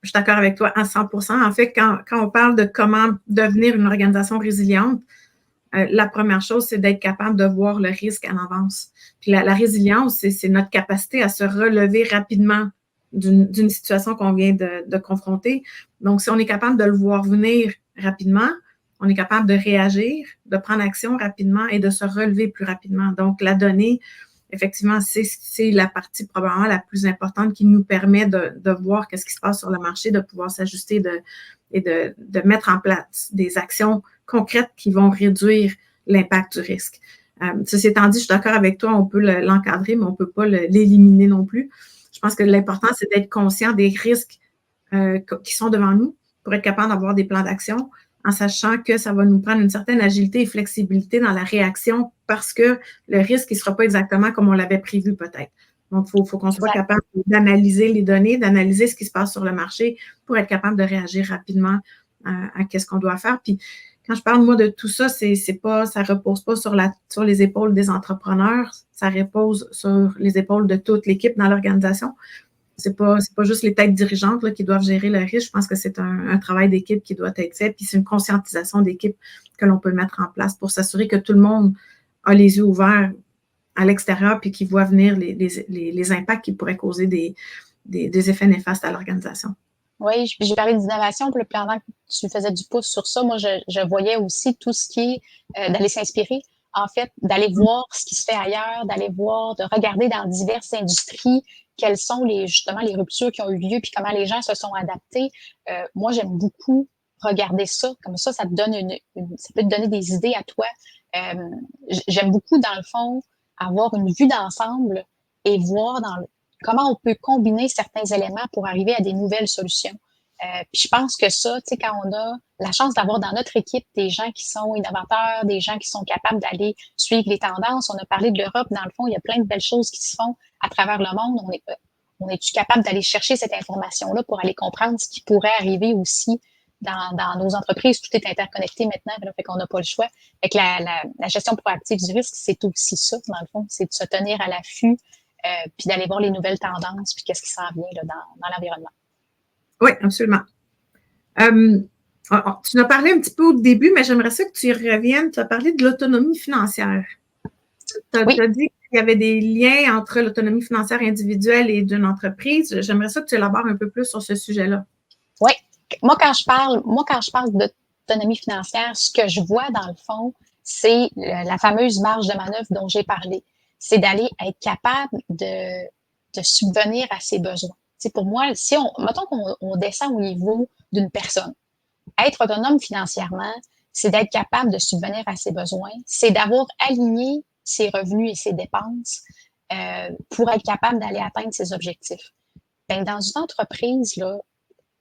Je suis d'accord avec toi à 100%. En fait, quand on parle de comment devenir une organisation résiliente, la première chose, c'est d'être capable de voir le risque en avance. Puis la résilience, c'est notre capacité à se relever rapidement d'une situation qu'on vient de confronter. Donc, si on est capable de le voir venir rapidement, on est capable de réagir, de prendre action rapidement et de se relever plus rapidement. Donc, la donnée, effectivement, c'est la partie probablement la plus importante qui nous permet de voir qu'est-ce qui se passe sur le marché, de pouvoir s'ajuster et de mettre en place des actions concrètes qui vont réduire l'impact du risque. Ceci étant dit, je suis d'accord avec toi, on peut l'encadrer, mais on ne peut pas l'éliminer non plus. Je pense que l'important, c'est d'être conscient des risques qui sont devant nous pour être capable d'avoir des plans d'action en sachant que ça va nous prendre une certaine agilité et flexibilité dans la réaction parce que le risque ne sera pas exactement comme on l'avait prévu peut-être. Donc, il faut qu'on soit capable d'analyser les données, d'analyser ce qui se passe sur le marché pour être capable de réagir rapidement à qu'est-ce qu'on doit faire. Puis, quand je parle, moi, de tout ça, ça repose pas sur les épaules des entrepreneurs, ça repose sur les épaules de toute l'équipe dans l'organisation. C'est pas juste les têtes dirigeantes là, qui doivent gérer le risque. Je pense que c'est un travail d'équipe qui doit être fait. Puis c'est une conscientisation d'équipe que l'on peut mettre en place pour s'assurer que tout le monde a les yeux ouverts à l'extérieur puis qui voit venir les impacts qui pourraient causer des effets néfastes à l'organisation. Oui, j'ai parlé d'innovation, puis pendant que tu faisais du pouce sur ça, moi, je voyais aussi tout ce qui est d'aller s'inspirer, en fait, d'aller voir ce qui se fait ailleurs, d'aller voir, de regarder dans diverses industries quelles sont justement les ruptures qui ont eu lieu, puis comment les gens se sont adaptés. Moi, j'aime beaucoup regarder ça, comme ça te donne ça peut te donner des idées à toi. J'aime beaucoup, dans le fond, avoir une vue d'ensemble et voir comment on peut combiner certains éléments pour arriver à des nouvelles solutions. Puis je pense que ça, tu sais, quand on a la chance d'avoir dans notre équipe des gens qui sont innovateurs, des gens qui sont capables d'aller suivre les tendances, on a parlé de l'Europe, dans le fond, il y a plein de belles choses qui se font à travers le monde. On est-tu capable d'aller chercher cette information-là pour aller comprendre ce qui pourrait arriver aussi dans nos entreprises? Tout est interconnecté maintenant, là, fait qu'on n'a pas le choix. Fait que la gestion proactive du risque, c'est aussi ça, dans le fond, c'est de se tenir à l'affût, puis d'aller voir les nouvelles tendances, puis qu'est-ce qui s'en vient là, dans l'environnement. Oui, absolument. Tu en as parlé un petit peu au début, mais j'aimerais ça que tu y reviennes. Tu as parlé de l'autonomie financière. Tu as dit qu'il y avait des liens entre l'autonomie financière individuelle et d'une entreprise. J'aimerais ça que tu élabores un peu plus sur ce sujet-là. Oui. Moi, quand je parle d'autonomie financière, ce que je vois dans le fond, c'est la fameuse marge de manœuvre dont j'ai parlé. C'est d'aller être capable de subvenir à ses besoins. T'sais, pour moi, mettons qu'on descend au niveau d'une personne. Être autonome financièrement, c'est d'être capable de subvenir à ses besoins, c'est d'avoir aligné ses revenus et ses dépenses pour être capable d'aller atteindre ses objectifs. Ben, dans une entreprise, là,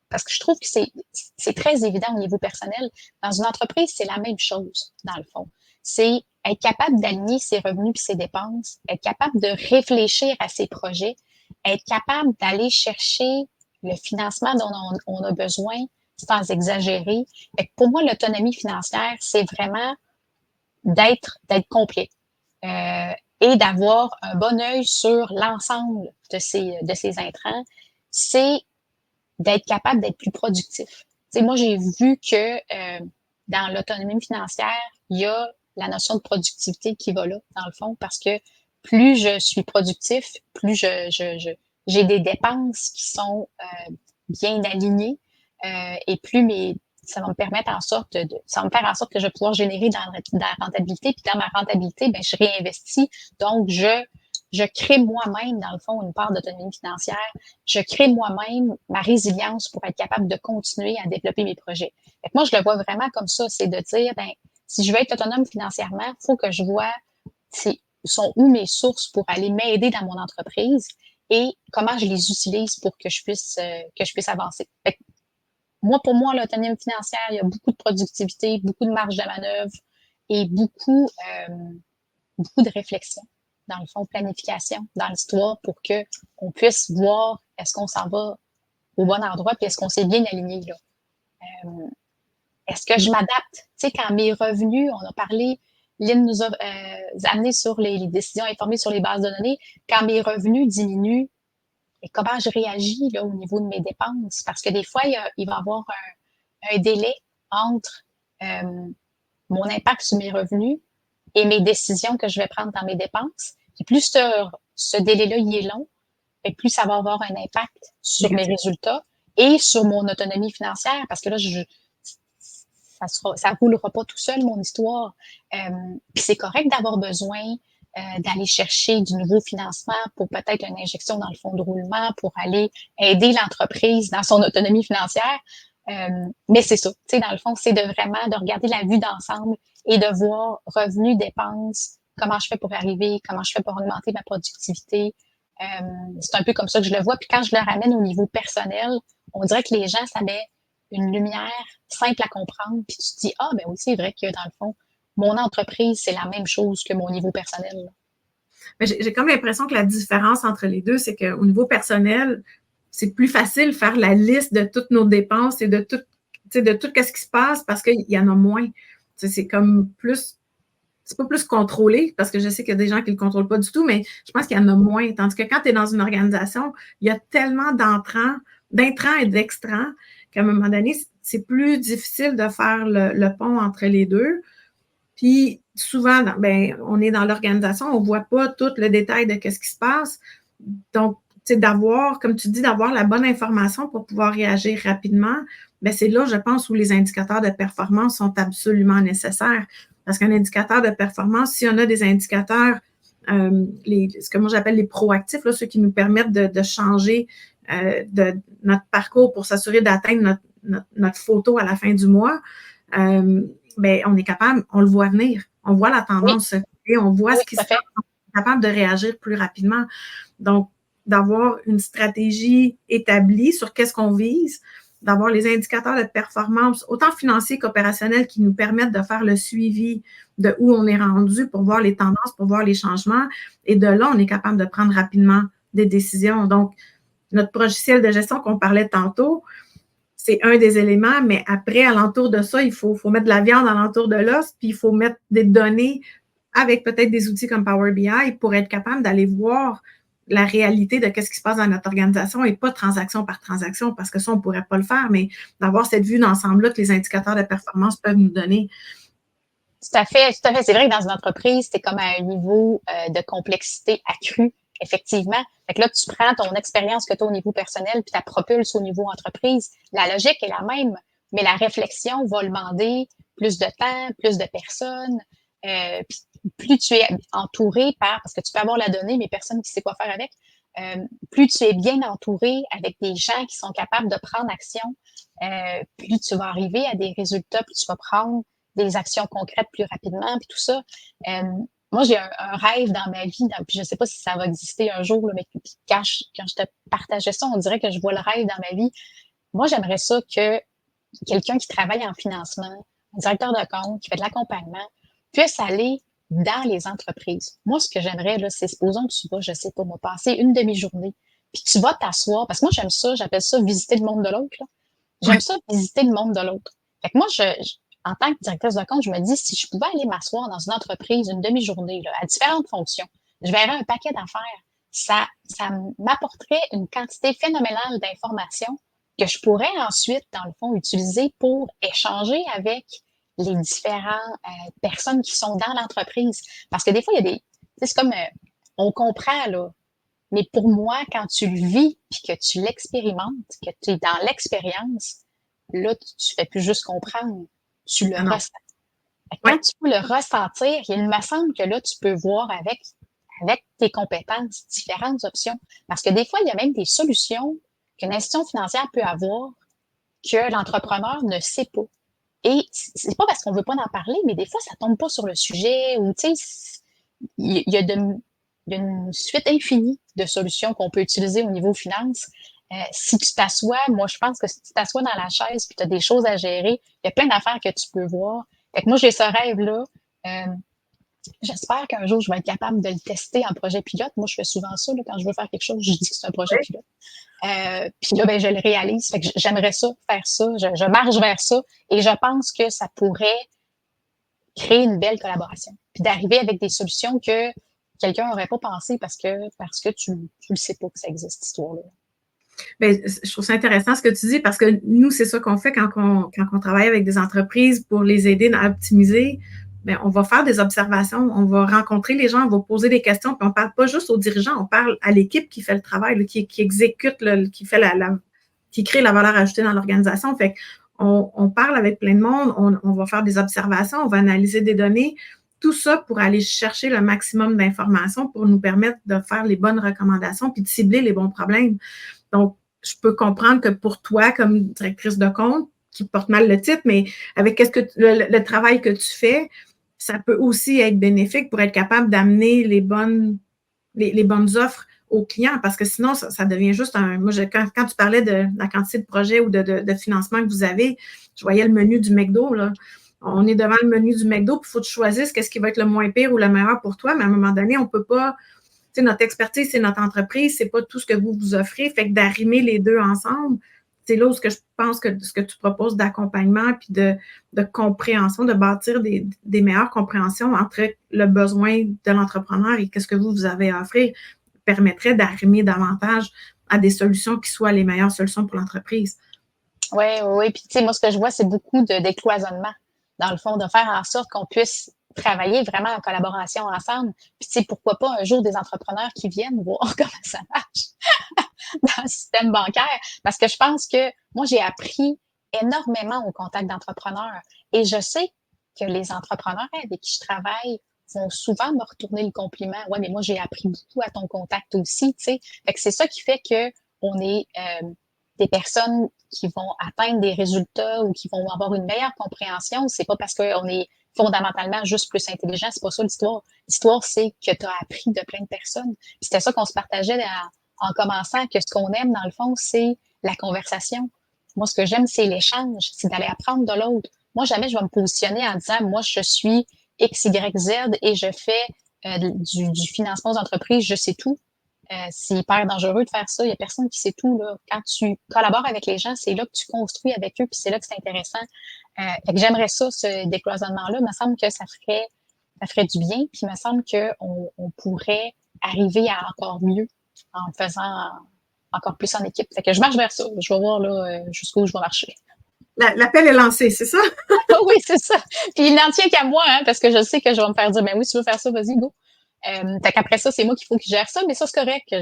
parce que je trouve que c'est très évident au niveau personnel, dans une entreprise, c'est la même chose, dans le fond. C'est être capable d'aligner ses revenus et ses dépenses, être capable de réfléchir à ses projets, être capable d'aller chercher le financement dont on a besoin sans exagérer. Fait que pour moi, l'autonomie financière, c'est vraiment d'être complet et d'avoir un bon œil sur l'ensemble de ces intrants. C'est d'être capable d'être plus productif. Tu sais, moi, j'ai vu que dans l'autonomie financière, il y a la notion de productivité qui va là, dans le fond, parce que plus je suis productif, plus j'ai des dépenses qui sont bien alignées et plus ça va me permettre ça va me faire en sorte que je vais pouvoir générer dans la rentabilité. Puis dans ma rentabilité, ben, je réinvestis. Donc, je crée moi-même, dans le fond, une part d'autonomie financière. Je crée moi-même ma résilience pour être capable de continuer à développer mes projets. Fait que moi, je le vois vraiment comme ça, c'est de dire, ben, si je veux être autonome financièrement, il faut que je vois sont où mes sources pour aller m'aider dans mon entreprise et comment je les utilise pour que je puisse avancer. Fait que moi, pour moi, l'autonomie financière, il y a beaucoup de productivité, beaucoup de marge de manœuvre et beaucoup de réflexion, dans le fond, planification dans l'histoire pour que on puisse voir est-ce qu'on s'en va au bon endroit puis est-ce qu'on s'est bien aligné là. Est-ce que je m'adapte? Tu sais, quand mes revenus, on a parlé, Lynn nous a amené sur les décisions informées sur les bases de données, quand mes revenus diminuent, et comment je réagis là, au niveau de mes dépenses? Parce que des fois, il va y avoir un délai entre mon impact sur mes revenus et mes décisions que je vais prendre dans mes dépenses. Et plus ce délai-là il est long, et plus ça va avoir un impact sur mes résultats et sur mon autonomie financière, parce que là, ça roulera pas tout seul, mon histoire. Puis c'est correct d'avoir besoin d'aller chercher du nouveau financement pour peut-être une injection dans le fonds de roulement, pour aller aider l'entreprise dans son autonomie financière. Mais c'est ça, tu sais, dans le fond, c'est vraiment de regarder la vue d'ensemble et de voir revenus, dépenses, comment je fais pour arriver, comment je fais pour augmenter ma productivité. C'est un peu comme ça que je le vois. Puis quand je le ramène au niveau personnel, on dirait que les gens, ça met une lumière simple à comprendre. Puis tu te dis, ah, ben oui, c'est vrai que dans le fond, mon entreprise, c'est la même chose que mon niveau personnel. Mais j'ai comme l'impression que la différence entre les deux, c'est qu'au niveau personnel, c'est plus facile de faire la liste de toutes nos dépenses et de tout ce qui se passe parce qu'il y en a moins. C'est comme plus, c'est pas plus contrôlé parce que je sais qu'il y a des gens qui ne le contrôlent pas du tout, mais je pense qu'il y en a moins. Tandis que quand tu es dans une organisation, il y a tellement d'intrants et d'extrants qu'à un moment donné, c'est plus difficile de faire le pont entre les deux. Puis souvent, ben, on est dans l'organisation, on ne voit pas tout le détail de ce qui se passe. Donc, d'avoir, comme tu dis, d'avoir la bonne information pour pouvoir réagir rapidement, ben, c'est là, je pense, où les indicateurs de performance sont absolument nécessaires. Parce qu'un indicateur de performance, si on a des indicateurs, ce que moi j'appelle les proactifs, là, ceux qui nous permettent de changer de notre parcours pour s'assurer d'atteindre notre photo à la fin du mois, ben, on est capable, on le voit venir. On voit la tendance se créer, on voit ce qui se passe, on est capable de réagir plus rapidement. Donc, d'avoir une stratégie établie sur qu'est-ce qu'on vise, d'avoir les indicateurs de performance, autant financiers qu'opérationnels, qui nous permettent de faire le suivi de où on est rendu pour voir les tendances, pour voir les changements. Et de là, on est capable de prendre rapidement des décisions. Donc, notre logiciel de gestion qu'on parlait tantôt, c'est un des éléments, mais après, alentour de ça, il faut mettre de la viande alentour de l'os, puis il faut mettre des données avec peut-être des outils comme Power BI pour être capable d'aller voir la réalité de ce qui se passe dans notre organisation et pas transaction par transaction, parce que ça, on ne pourrait pas le faire, mais d'avoir cette vue d'ensemble-là que les indicateurs de performance peuvent nous donner. Tout à fait, tout à fait. C'est vrai que dans une entreprise, c'est comme à un niveau de complexité accru, effectivement. Fait que là, tu prends ton expérience que tu as au niveau personnel puis tu la propulses au niveau entreprise. La logique est la même, mais la réflexion va demander plus de temps, plus de personnes. Puis plus tu es entouré parce que tu peux avoir la donnée, mais personne qui sait quoi faire avec, plus tu es bien entouré avec des gens qui sont capables de prendre action, plus tu vas arriver à des résultats, plus tu vas prendre des actions concrètes plus rapidement, puis tout ça. Moi, j'ai un rêve dans ma vie, puis je sais pas si ça va exister un jour, là, mais quand je te partageais ça, on dirait que je vois le rêve dans ma vie. Moi, j'aimerais ça que quelqu'un qui travaille en financement, un directeur de compte, qui fait de l'accompagnement, puisse aller dans les entreprises. Moi, ce que j'aimerais, là, c'est, supposons que tu vas, je sais pas, moi, passer une demi-journée, puis tu vas t'asseoir, parce que moi, j'aime ça, j'appelle ça visiter le monde de l'autre, là. J'aime ça, visiter le monde de l'autre. Fait que moi, en tant que directrice de compte, je me dis, si je pouvais aller m'asseoir dans une entreprise une demi-journée, là, à différentes fonctions, je verrais un paquet d'affaires. Ça m'apporterait une quantité phénoménale d'informations que je pourrais ensuite, dans le fond, utiliser pour échanger avec les différentes personnes qui sont dans l'entreprise. Parce que des fois, il y a des... C'est comme... on comprend, là. Mais pour moi, quand tu le vis puis que tu l'expérimentes, que tu es dans l'expérience, là, tu fais plus juste comprendre. Tu le ressens. Quand tu peux le ressentir, il me semble que là, tu peux voir avec tes compétences différentes options. Parce que des fois, il y a même des solutions qu'une institution financière peut avoir que l'entrepreneur ne sait pas. Et c'est pas parce qu'on veut pas en parler, mais des fois, ça tombe pas sur le sujet ou, tu sais, il y a une suite infinie de solutions qu'on peut utiliser au niveau finance. Si tu t'assois, moi, je pense que si tu t'assois dans la chaise puis tu as des choses à gérer, il y a plein d'affaires que tu peux voir. Fait que moi, j'ai ce rêve-là. J'espère qu'un jour, je vais être capable de le tester en projet pilote. Moi, je fais souvent ça, là, quand je veux faire quelque chose, je dis que c'est un projet pilote. Puis là, ben, je le réalise. Fait que j'aimerais ça, faire ça. Je marche vers ça. Et je pense que ça pourrait créer une belle collaboration. Puis d'arriver avec des solutions que quelqu'un n'aurait pas pensé parce que tu ne sais pas que ça existe, cette histoire-là. Bien, je trouve ça intéressant ce que tu dis parce que nous, c'est ça qu'on fait quand on travaille avec des entreprises pour les aider à optimiser. Bien, on va faire des observations, on va rencontrer les gens, on va poser des questions, puis on ne parle pas juste aux dirigeants, on parle à l'équipe qui fait le travail, là, qui exécute, là, qui fait qui crée la valeur ajoutée dans l'organisation. Fait on parle avec plein de monde, on va faire des observations, on va analyser des données, tout ça pour aller chercher le maximum d'informations pour nous permettre de faire les bonnes recommandations puis de cibler les bons problèmes. Donc, je peux comprendre que pour toi, comme directrice de compte, qui porte mal le titre, mais avec le travail que tu fais, ça peut aussi être bénéfique pour être capable d'amener les bonnes offres aux clients, parce que sinon, ça devient juste un... Moi, quand tu parlais de la quantité de projets ou de financement que vous avez, je voyais le menu du McDo, là. On est devant le menu du McDo, puis il faut que tu choisisses qu'est-ce qui va être le moins pire ou le meilleur pour toi, mais à un moment donné, on ne peut pas... Tu sais, notre expertise, c'est notre entreprise, c'est pas tout ce que vous offrez. Fait que d'arrimer les deux ensemble, c'est là où je pense que ce que tu proposes d'accompagnement puis de compréhension, de bâtir des meilleures compréhensions entre le besoin de l'entrepreneur et qu'est-ce que vous avez à offrir permettrait d'arrimer davantage à des solutions qui soient les meilleures solutions pour l'entreprise. Oui, oui. Puis, tu sais, moi, ce que je vois, c'est beaucoup de décloisonnement, dans le fond, de faire en sorte qu'on puisse travailler vraiment en collaboration ensemble. Puis, tu sais, pourquoi pas un jour des entrepreneurs qui viennent voir comment ça marche dans le système bancaire. Parce que je pense que moi, j'ai appris énormément au contact d'entrepreneurs. Et je sais que les entrepreneurs avec qui je travaille vont souvent me retourner le compliment. Ouais, mais moi, j'ai appris beaucoup à ton contact aussi, tu sais. Fait que c'est ça qui fait que on est des personnes qui vont atteindre des résultats ou qui vont avoir une meilleure compréhension. C'est pas parce qu'on est fondamentalement juste plus intelligent, c'est pas ça l'histoire. L'histoire, c'est que tu as appris de plein de personnes. Puis c'était ça qu'on se partageait en commençant, que ce qu'on aime, dans le fond, c'est la conversation. Moi, ce que j'aime, c'est l'échange, c'est d'aller apprendre de l'autre. Moi, jamais je vais me positionner en disant, moi, je suis X, Y, Z et je fais du financement aux entreprises, je sais tout. C'est hyper dangereux de faire ça. Il n'y a personne qui sait tout, là. Quand tu collabores avec les gens, c'est là que tu construis avec eux, puis c'est là que c'est intéressant. Fait que j'aimerais ça, ce décloisonnement-là. Il me semble que ça ferait du bien, puis il me semble qu'on pourrait arriver à encore mieux en faisant encore plus en équipe. Fait que je marche vers ça. Je vais voir là, jusqu'où je vais marcher. L'appel est lancé, c'est ça? Oui, c'est ça. Puis il n'en tient qu'à moi, hein, parce que je sais que je vais me faire dire, ben oui, tu veux faire ça, vas-y, go. Fait qu'après ça, c'est moi qu'il faut qu'il gère ça, mais ça, c'est correct.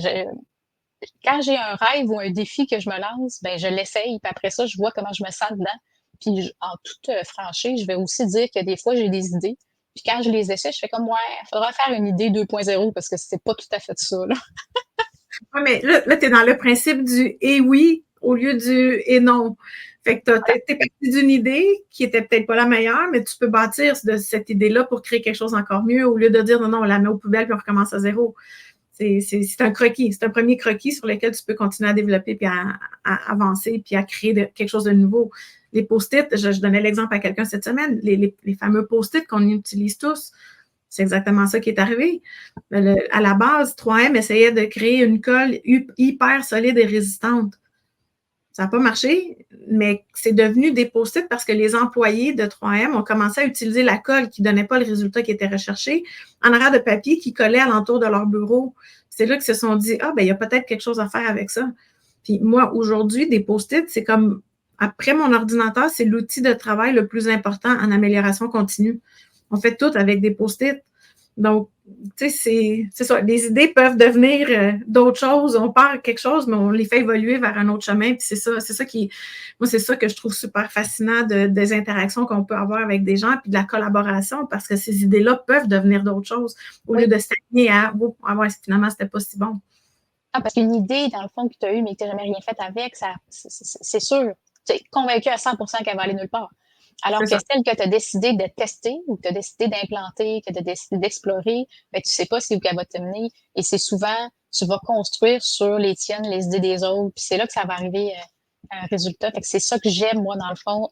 Quand j'ai un rêve ou un défi que je me lance, ben je l'essaye, puis après ça, je vois comment je me sens dedans. Puis en toute franchise, je vais aussi dire que des fois, j'ai des idées. Puis quand je les essaie, je fais comme, ouais, il faudra faire une idée 2.0 parce que c'est pas tout à fait ça, là. Oui, mais là tu es dans le principe du « et oui » au lieu du « et non ». Fait que t'es parti d'une idée qui était peut-être pas la meilleure, mais tu peux bâtir de cette idée-là pour créer quelque chose encore mieux au lieu de dire non, on la met aux poubelles puis on recommence à zéro. C'est un croquis, c'est un premier croquis sur lequel tu peux continuer à développer puis à avancer puis à créer quelque chose de nouveau. Les post-it, je donnais l'exemple à quelqu'un cette semaine, les fameux post-it qu'on utilise tous, c'est exactement ça qui est arrivé. À la base, 3M essayait de créer une colle hyper solide et résistante. Ça n'a pas marché, mais c'est devenu des post-it parce que les employés de 3M ont commencé à utiliser la colle qui ne donnait pas le résultat qui était recherché en arrière de papier qui collait alentour de leur bureau. C'est là qu'ils se sont dit, il y a peut-être quelque chose à faire avec ça. Puis moi, aujourd'hui, des post-it, c'est comme, après mon ordinateur, c'est l'outil de travail le plus important en amélioration continue. On fait tout avec des post-it. Donc, tu sais, c'est ça. Les idées peuvent devenir d'autres choses. On part quelque chose, mais on les fait évoluer vers un autre chemin. Puis c'est ça qui, moi, c'est ça que je trouve super fascinant des interactions qu'on peut avoir avec des gens, puis de la collaboration, parce que ces idées-là peuvent devenir d'autres choses au lieu de stagner à, finalement, c'était pas si bon. Parce qu'une idée, dans le fond, que tu as eue, mais que tu n'as jamais rien fait avec, ça, c'est sûr. Tu es convaincu à 100% qu'elle va aller nulle part. Alors que celle que tu as décidé de tester ou que tu as décidé d'implanter, que tu as décidé d'explorer, ben, tu sais pas c'est où qu'elle va te mener. Et c'est souvent, tu vas construire sur les tiennes, les idées des autres, puis c'est là que ça va arriver à un résultat. Fait que c'est ça que j'aime, moi, dans le fond,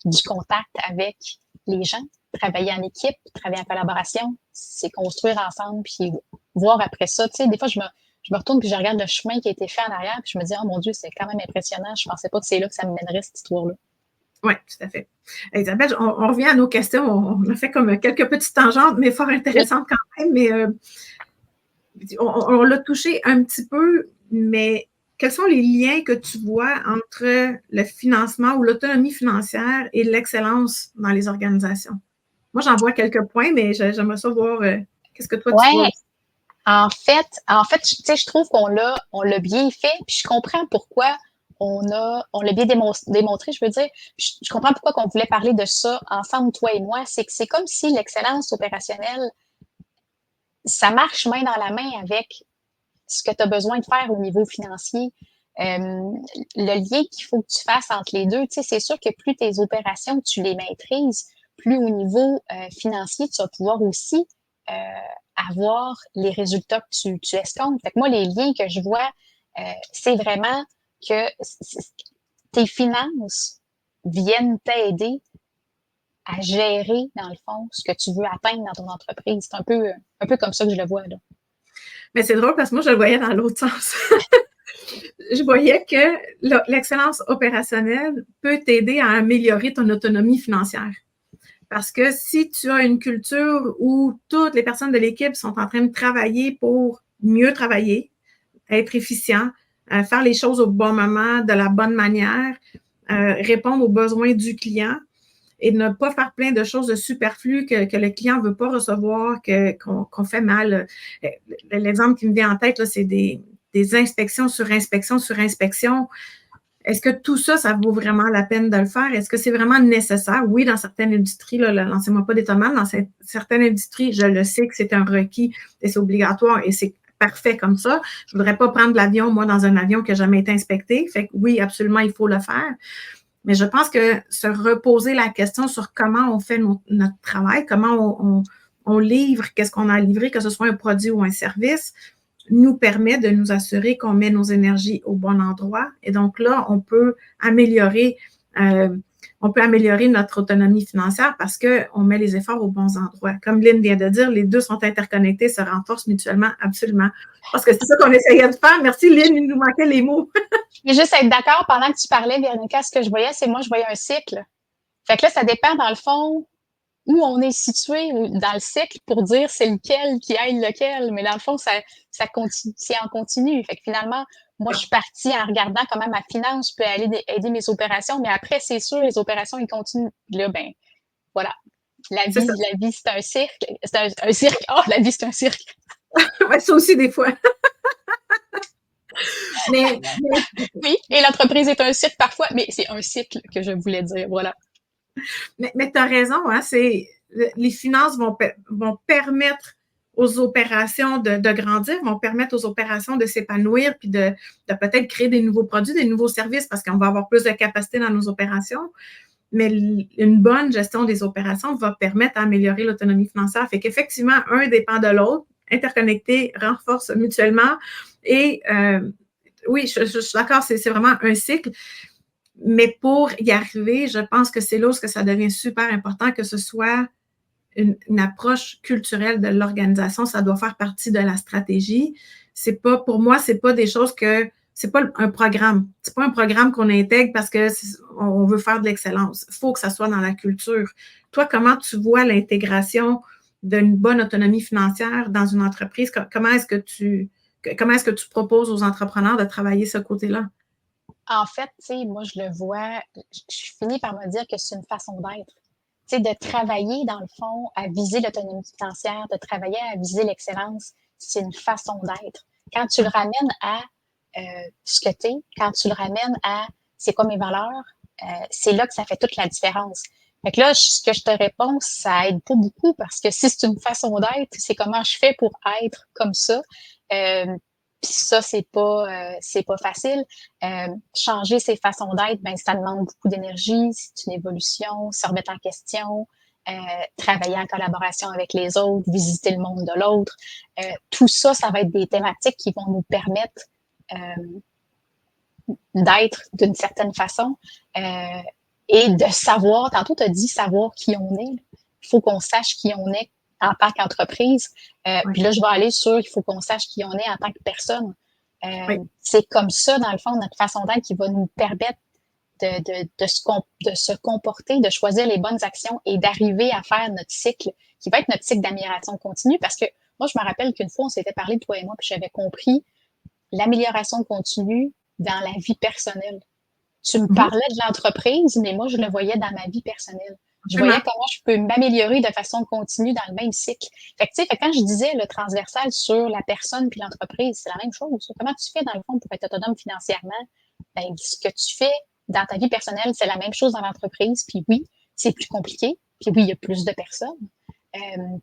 du contact avec les gens. Travailler en équipe, travailler en collaboration, c'est construire ensemble, puis voir après ça. Tu sais, des fois, je me retourne puis je regarde le chemin qui a été fait en arrière, puis je me dis, oh mon Dieu, c'est quand même impressionnant. Je pensais pas que c'est là que ça me mènerait, cette histoire-là. Oui, tout à fait. Isabelle, on revient à nos questions. On a fait comme quelques petites tangentes, mais fort intéressantes quand même. Mais on l'a touché un petit peu, mais quels sont les liens que tu vois entre le financement ou l'autonomie financière et l'excellence dans les organisations? Moi, j'en vois quelques points, mais j'aimerais savoir qu'est-ce que toi tu vois. En fait, tu sais, je trouve qu'on l'a bien fait, puis je comprends pourquoi on l'a bien démontré, je veux dire. Je comprends pourquoi qu'on voulait parler de ça ensemble, toi et moi. C'est que c'est comme si l'excellence opérationnelle, ça marche main dans la main avec ce que tu as besoin de faire au niveau financier. Le lien qu'il faut que tu fasses entre les deux, tu sais, c'est sûr que plus tes opérations, tu les maîtrises, plus au niveau financier, tu vas pouvoir aussi avoir les résultats que tu escomptes. Fait que moi, les liens que je vois, c'est vraiment que tes finances viennent t'aider à gérer, dans le fond, ce que tu veux atteindre dans ton entreprise. C'est un peu comme ça que je le vois, là. Mais c'est drôle parce que moi, je le voyais dans l'autre sens. Je voyais que l'excellence opérationnelle peut t'aider à améliorer ton autonomie financière. Parce que si tu as une culture où toutes les personnes de l'équipe sont en train de travailler pour mieux travailler, être efficient, faire les choses au bon moment, de la bonne manière, répondre aux besoins du client et ne pas faire plein de choses de superflues que le client ne veut pas recevoir, qu'on fait mal. L'exemple qui me vient en tête, là, c'est des inspections sur inspection sur inspection. Est-ce que tout ça, ça vaut vraiment la peine de le faire? Est-ce que c'est vraiment nécessaire? Oui, dans certaines industries, là, lancez-moi pas des tomates, dans certaines industries, je le sais que c'est un requis et c'est obligatoire et c'est parfait comme ça. Je voudrais pas prendre l'avion, moi, dans un avion qui n'a jamais été inspecté. Fait que oui, absolument, il faut le faire. Mais je pense que se reposer la question sur comment on fait notre travail, comment on livre, qu'est-ce qu'on a livré, que ce soit un produit ou un service, nous permet de nous assurer qu'on met nos énergies au bon endroit. Et donc là, on peut améliorer notre autonomie financière parce qu'on met les efforts aux bons endroits. Comme Lynn vient de dire, les deux sont interconnectés, se renforcent mutuellement, absolument. Parce que c'est ça qu'on essayait de faire. Merci Lynn, il nous manquait les mots. Je vais juste être d'accord, pendant que tu parlais, Véronica, ce que je voyais, c'est moi, je voyais un cycle. Fait que là, ça dépend, dans le fond, où on est situé dans le cycle pour dire c'est lequel qui aide lequel. Mais dans le fond, ça continue, c'est en continu. Fait que finalement, moi, je suis partie en regardant comment ma finance peut aller aider mes opérations. Mais après, c'est sûr, les opérations, ils continuent. Là, ben, voilà. La vie, c'est un cirque. C'est un cirque. Oh, la vie, c'est un cirque. Ouais, ça aussi, des fois. mais, oui, et l'entreprise est un cycle parfois, mais c'est un cycle que je voulais dire. Voilà. Mais tu as raison, hein, les finances vont permettre aux opérations de grandir, vont permettre aux opérations de s'épanouir puis de peut-être créer des nouveaux produits, des nouveaux services parce qu'on va avoir plus de capacité dans nos opérations. Mais une bonne gestion des opérations va permettre d'améliorer l'autonomie financière. Fait qu'effectivement, un dépend de l'autre, interconnectés, renforcent mutuellement. Et oui, je suis d'accord, c'est vraiment un cycle. Mais pour y arriver, je pense que c'est là où ça devient super important que ce soit une approche culturelle de l'organisation. Ça doit faire partie de la stratégie. C'est pas, pour moi, c'est pas des choses que c'est pas un programme. C'est pas un programme qu'on intègre parce que on veut faire de l'excellence. Il faut que ça soit dans la culture. Toi, comment tu vois l'intégration d'une bonne autonomie financière dans une entreprise? Comment est-ce que tu proposes aux entrepreneurs de travailler ce côté-là? En fait, tu sais, moi, je le vois, je finis par me dire que c'est une façon d'être. Tu sais, de travailler, dans le fond, à viser l'autonomie financière, de travailler à viser l'excellence, c'est une façon d'être. Quand tu le ramènes à ce que tu es, quand tu le ramènes à c'est quoi mes valeurs, c'est là que ça fait toute la différence. Fait que là, ce que je te réponds, ça aide pas beaucoup parce que si c'est une façon d'être, c'est comment je fais pour être comme ça. Puis ça, c'est pas facile. Changer ses façons d'être, ben ça demande beaucoup d'énergie, c'est une évolution, se remettre en question, travailler en collaboration avec les autres, visiter le monde de l'autre. Tout ça, ça va être des thématiques qui vont nous permettre d'être d'une certaine façon et de savoir, tantôt tu as dit savoir qui on est. Il faut qu'on sache qui on est en tant qu'entreprise. Oui. Puis là, je vais aller sur il faut qu'on sache qui on est en tant que personne. Oui. C'est comme ça, dans le fond, notre façon d'être qui va nous permettre de se comporter, de choisir les bonnes actions et d'arriver à faire notre cycle, qui va être notre cycle d'amélioration continue. Parce que moi, je me rappelle qu'une fois, on s'était parlé, toi et moi, puis j'avais compris l'amélioration continue dans la vie personnelle. Tu me parlais de l'entreprise, mais moi, je le voyais dans ma vie personnelle. Je voyais comment je peux m'améliorer de façon continue dans le même cycle. Fait que, tu sais, quand je disais le transversal sur la personne puis l'entreprise, c'est la même chose. Comment tu fais, dans le fond, pour être autonome financièrement? Ben, ce que tu fais dans ta vie personnelle, c'est la même chose dans l'entreprise. Puis oui, c'est plus compliqué. Puis oui, il y a plus de personnes.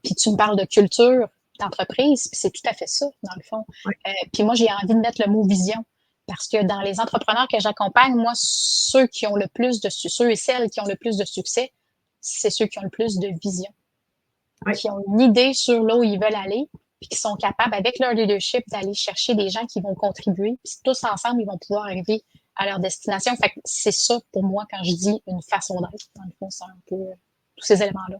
Puis tu me parles de culture d'entreprise, puis c'est tout à fait ça, dans le fond. Oui. Puis moi, j'ai envie de mettre le mot vision. Parce que dans les entrepreneurs que j'accompagne, moi, ceux et celles qui ont le plus de succès, c'est ceux qui ont le plus de vision. Oui. Qui ont une idée sur là où ils veulent aller, puis qui sont capables, avec leur leadership, d'aller chercher des gens qui vont contribuer. Puis tous ensemble, ils vont pouvoir arriver à leur destination. Fait que c'est ça, pour moi, quand je dis une façon d'être. Dans le fond, c'est un peu tous ces éléments-là.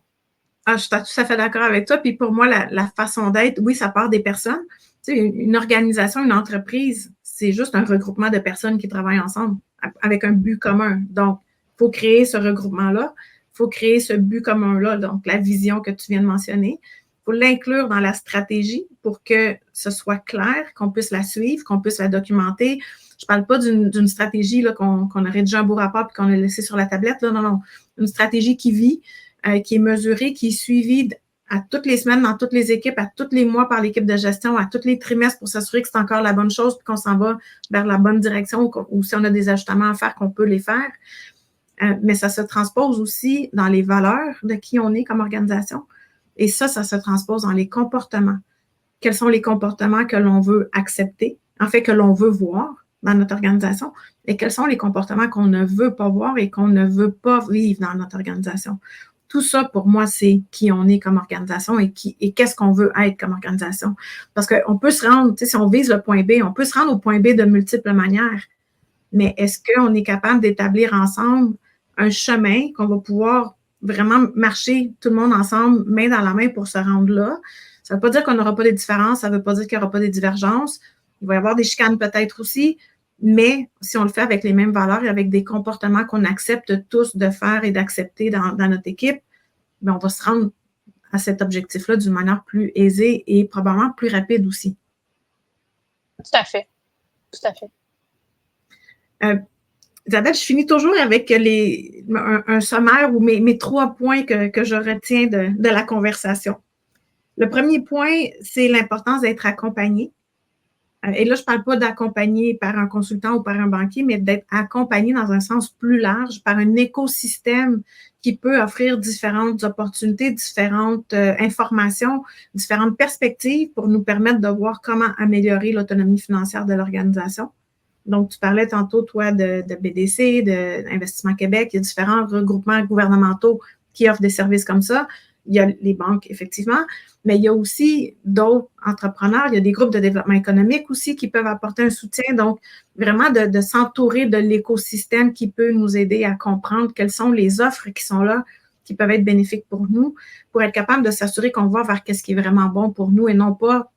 Ah, je suis tout à fait d'accord avec toi. Puis pour moi, la façon d'être, oui, ça part des personnes. Tu sais, une organisation, une entreprise, c'est juste un regroupement de personnes qui travaillent ensemble avec un but commun. Donc, il faut créer ce regroupement-là. Il faut créer ce but commun-là, donc la vision que tu viens de mentionner. Il faut l'inclure dans la stratégie pour que ce soit clair, qu'on puisse la suivre, qu'on puisse la documenter. Je ne parle pas d'une stratégie là, qu'on a rédigé un beau rapport et qu'on a laissé sur la tablette. Là. Non. Une stratégie qui vit, qui est mesurée, qui est suivie à toutes les semaines, dans toutes les équipes, à tous les mois par l'équipe de gestion, à tous les trimestres pour s'assurer que c'est encore la bonne chose et qu'on s'en va vers la bonne direction ou si on a des ajustements à faire, qu'on peut les faire. Mais ça se transpose aussi dans les valeurs de qui on est comme organisation. Et ça se transpose dans les comportements. Quels sont les comportements que l'on veut accepter, en fait, que l'on veut voir dans notre organisation, et quels sont les comportements qu'on ne veut pas voir et qu'on ne veut pas vivre dans notre organisation. Tout ça, pour moi, c'est qui on est comme organisation et qu'est-ce qu'on veut être comme organisation. Parce qu'on peut se rendre, tu sais, si on vise le point B, on peut se rendre au point B de multiples manières. Mais est-ce qu'on est capable d'établir ensemble un chemin qu'on va pouvoir vraiment marcher tout le monde ensemble, main dans la main pour se rendre là? Ça ne veut pas dire qu'on n'aura pas de différences, ça ne veut pas dire qu'il n'y aura pas de divergences. Il va y avoir des chicanes peut-être aussi, mais si on le fait avec les mêmes valeurs et avec des comportements qu'on accepte tous de faire et d'accepter dans notre équipe, bien, on va se rendre à cet objectif-là d'une manière plus aisée et probablement plus rapide aussi. Tout à fait. Tout à fait. Isabelle, je finis toujours avec un sommaire ou mes 3 points que je retiens de la conversation. Le premier point, c'est l'importance d'être accompagné. Et là, je ne parle pas d'accompagner par un consultant ou par un banquier, mais d'être accompagné dans un sens plus large par un écosystème qui peut offrir différentes opportunités, différentes informations, différentes perspectives pour nous permettre de voir comment améliorer l'autonomie financière de l'organisation. Donc, tu parlais tantôt, toi, de BDC, d'Investissement Québec. Il y a différents regroupements gouvernementaux qui offrent des services comme ça. Il y a les banques, effectivement, mais il y a aussi d'autres entrepreneurs. Il y a des groupes de développement économique aussi qui peuvent apporter un soutien. Donc, vraiment de s'entourer de l'écosystème qui peut nous aider à comprendre quelles sont les offres qui sont là, qui peuvent être bénéfiques pour nous, pour être capable de s'assurer qu'on va vers ce qui est vraiment bon pour nous et non pas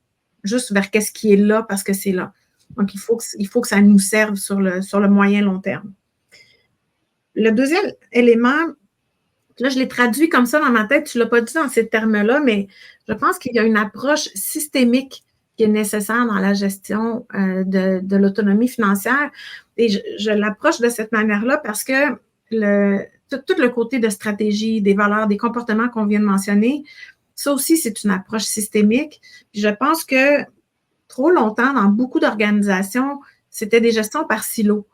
juste vers ce qui est là parce que c'est là. Donc, il faut que ça nous serve sur le moyen long terme. Le deuxième élément, là, je l'ai traduit comme ça dans ma tête, tu ne l'as pas dit dans ces termes-là, mais je pense qu'il y a une approche systémique qui est nécessaire dans la gestion de l'autonomie financière. Et je l'approche de cette manière-là parce que tout le côté de stratégie, des valeurs, des comportements qu'on vient de mentionner, ça aussi, c'est une approche systémique. Puis je pense que trop longtemps, dans beaucoup d'organisations, c'était des gestions par silo.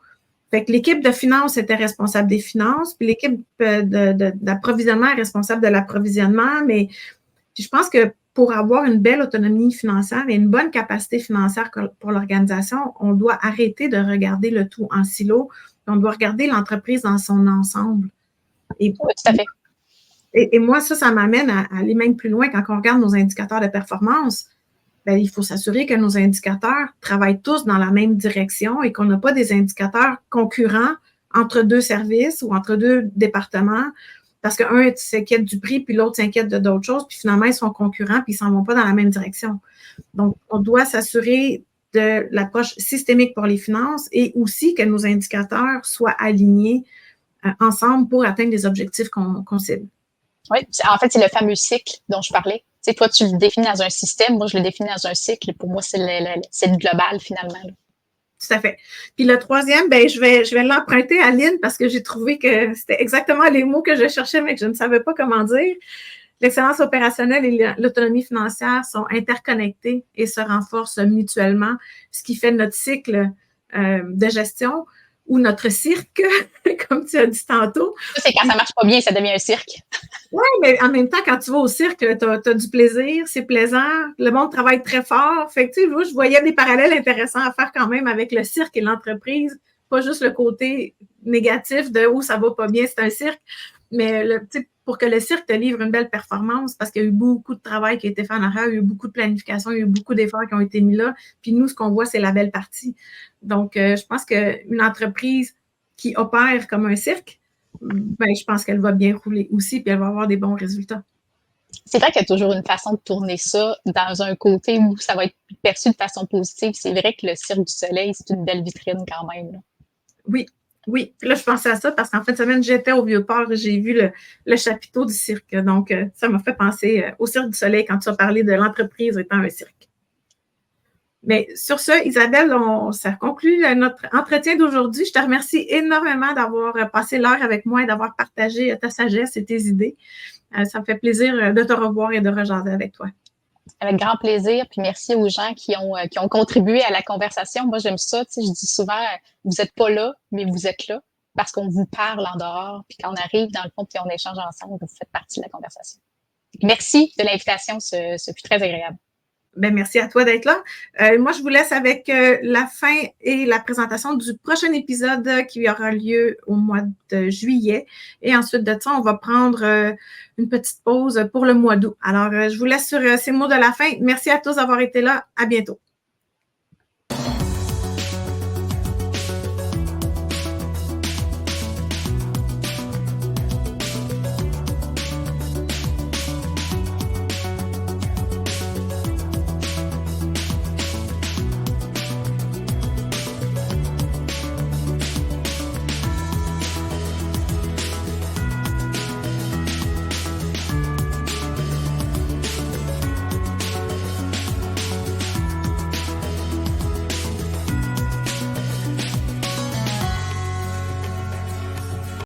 Fait que l'équipe de finances était responsable des finances, puis l'équipe d'approvisionnement est responsable de l'approvisionnement, mais je pense que pour avoir une belle autonomie financière et une bonne capacité financière pour l'organisation, on doit arrêter de regarder le tout en silo, on doit regarder l'entreprise dans son ensemble. Oui, tout à fait. Et moi, ça m'amène à aller même plus loin quand on regarde nos indicateurs de performance. Bien, il faut s'assurer que nos indicateurs travaillent tous dans la même direction et qu'on n'a pas des indicateurs concurrents entre deux services ou entre deux départements parce qu'un s'inquiète du prix puis l'autre s'inquiète de d'autres choses puis finalement, ils sont concurrents puis ils ne s'en vont pas dans la même direction. Donc, on doit s'assurer de l'approche systémique pour les finances et aussi que nos indicateurs soient alignés ensemble pour atteindre les objectifs qu'on cible. Oui, en fait, c'est le fameux cycle dont je parlais. Tu sais, toi, tu le définis dans un système, moi, je le définis dans un cycle. Pour moi, c'est le global, finalement. Là. Tout à fait. Puis le troisième, ben, je vais l'emprunter à Lynn parce que j'ai trouvé que c'était exactement les mots que je cherchais, mais que je ne savais pas comment dire. L'excellence opérationnelle et l'autonomie financière sont interconnectées et se renforcent mutuellement, ce qui fait notre cycle de gestion ou notre cirque, comme tu as dit tantôt. Ça, c'est quand ça marche pas bien, ça devient un cirque. Oui, mais en même temps, quand tu vas au cirque, tu as du plaisir, c'est plaisant, le monde travaille très fort. Fait que, tu sais, je voyais des parallèles intéressants à faire quand même avec le cirque et l'entreprise, pas juste le côté négatif de où ça va pas bien, c'est un cirque, mais pour que le cirque te livre une belle performance, parce qu'il y a eu beaucoup de travail qui a été fait en arrière, il y a eu beaucoup de planification, il y a eu beaucoup d'efforts qui ont été mis là, puis nous, ce qu'on voit, c'est la belle partie. Donc, je pense qu'une entreprise qui opère comme un cirque, ben, je pense qu'elle va bien rouler aussi, puis elle va avoir des bons résultats. C'est vrai qu'il y a toujours une façon de tourner ça dans un côté où ça va être perçu de façon positive. C'est vrai que le Cirque du Soleil, c'est une belle vitrine quand même. Là. Oui, oui. Puis là, je pensais à ça parce qu'en fin de semaine, j'étais au Vieux-Port et j'ai vu le chapiteau du cirque. Donc, ça m'a fait penser au Cirque du Soleil quand tu as parlé de l'entreprise étant un cirque. Mais sur ce, Isabelle, ça conclut notre entretien d'aujourd'hui. Je te remercie énormément d'avoir passé l'heure avec moi et d'avoir partagé ta sagesse et tes idées. Ça me fait plaisir de te revoir et de rejaser avec toi. Avec grand plaisir. Puis merci aux gens qui ont contribué à la conversation. Moi, j'aime ça. Tu sais, je dis souvent, vous n'êtes pas là, mais vous êtes là parce qu'on vous parle en dehors. Puis quand on arrive, dans le fond, puis on échange ensemble, vous faites partie de la conversation. Merci de l'invitation. Ce fut très agréable. Ben, merci à toi d'être là. Moi, je vous laisse avec la fin et la présentation du prochain épisode qui aura lieu au mois de juillet. Et ensuite de ça, on va prendre une petite pause pour le mois d'août. Alors, je vous laisse sur ces mots de la fin. Merci à tous d'avoir été là. À bientôt.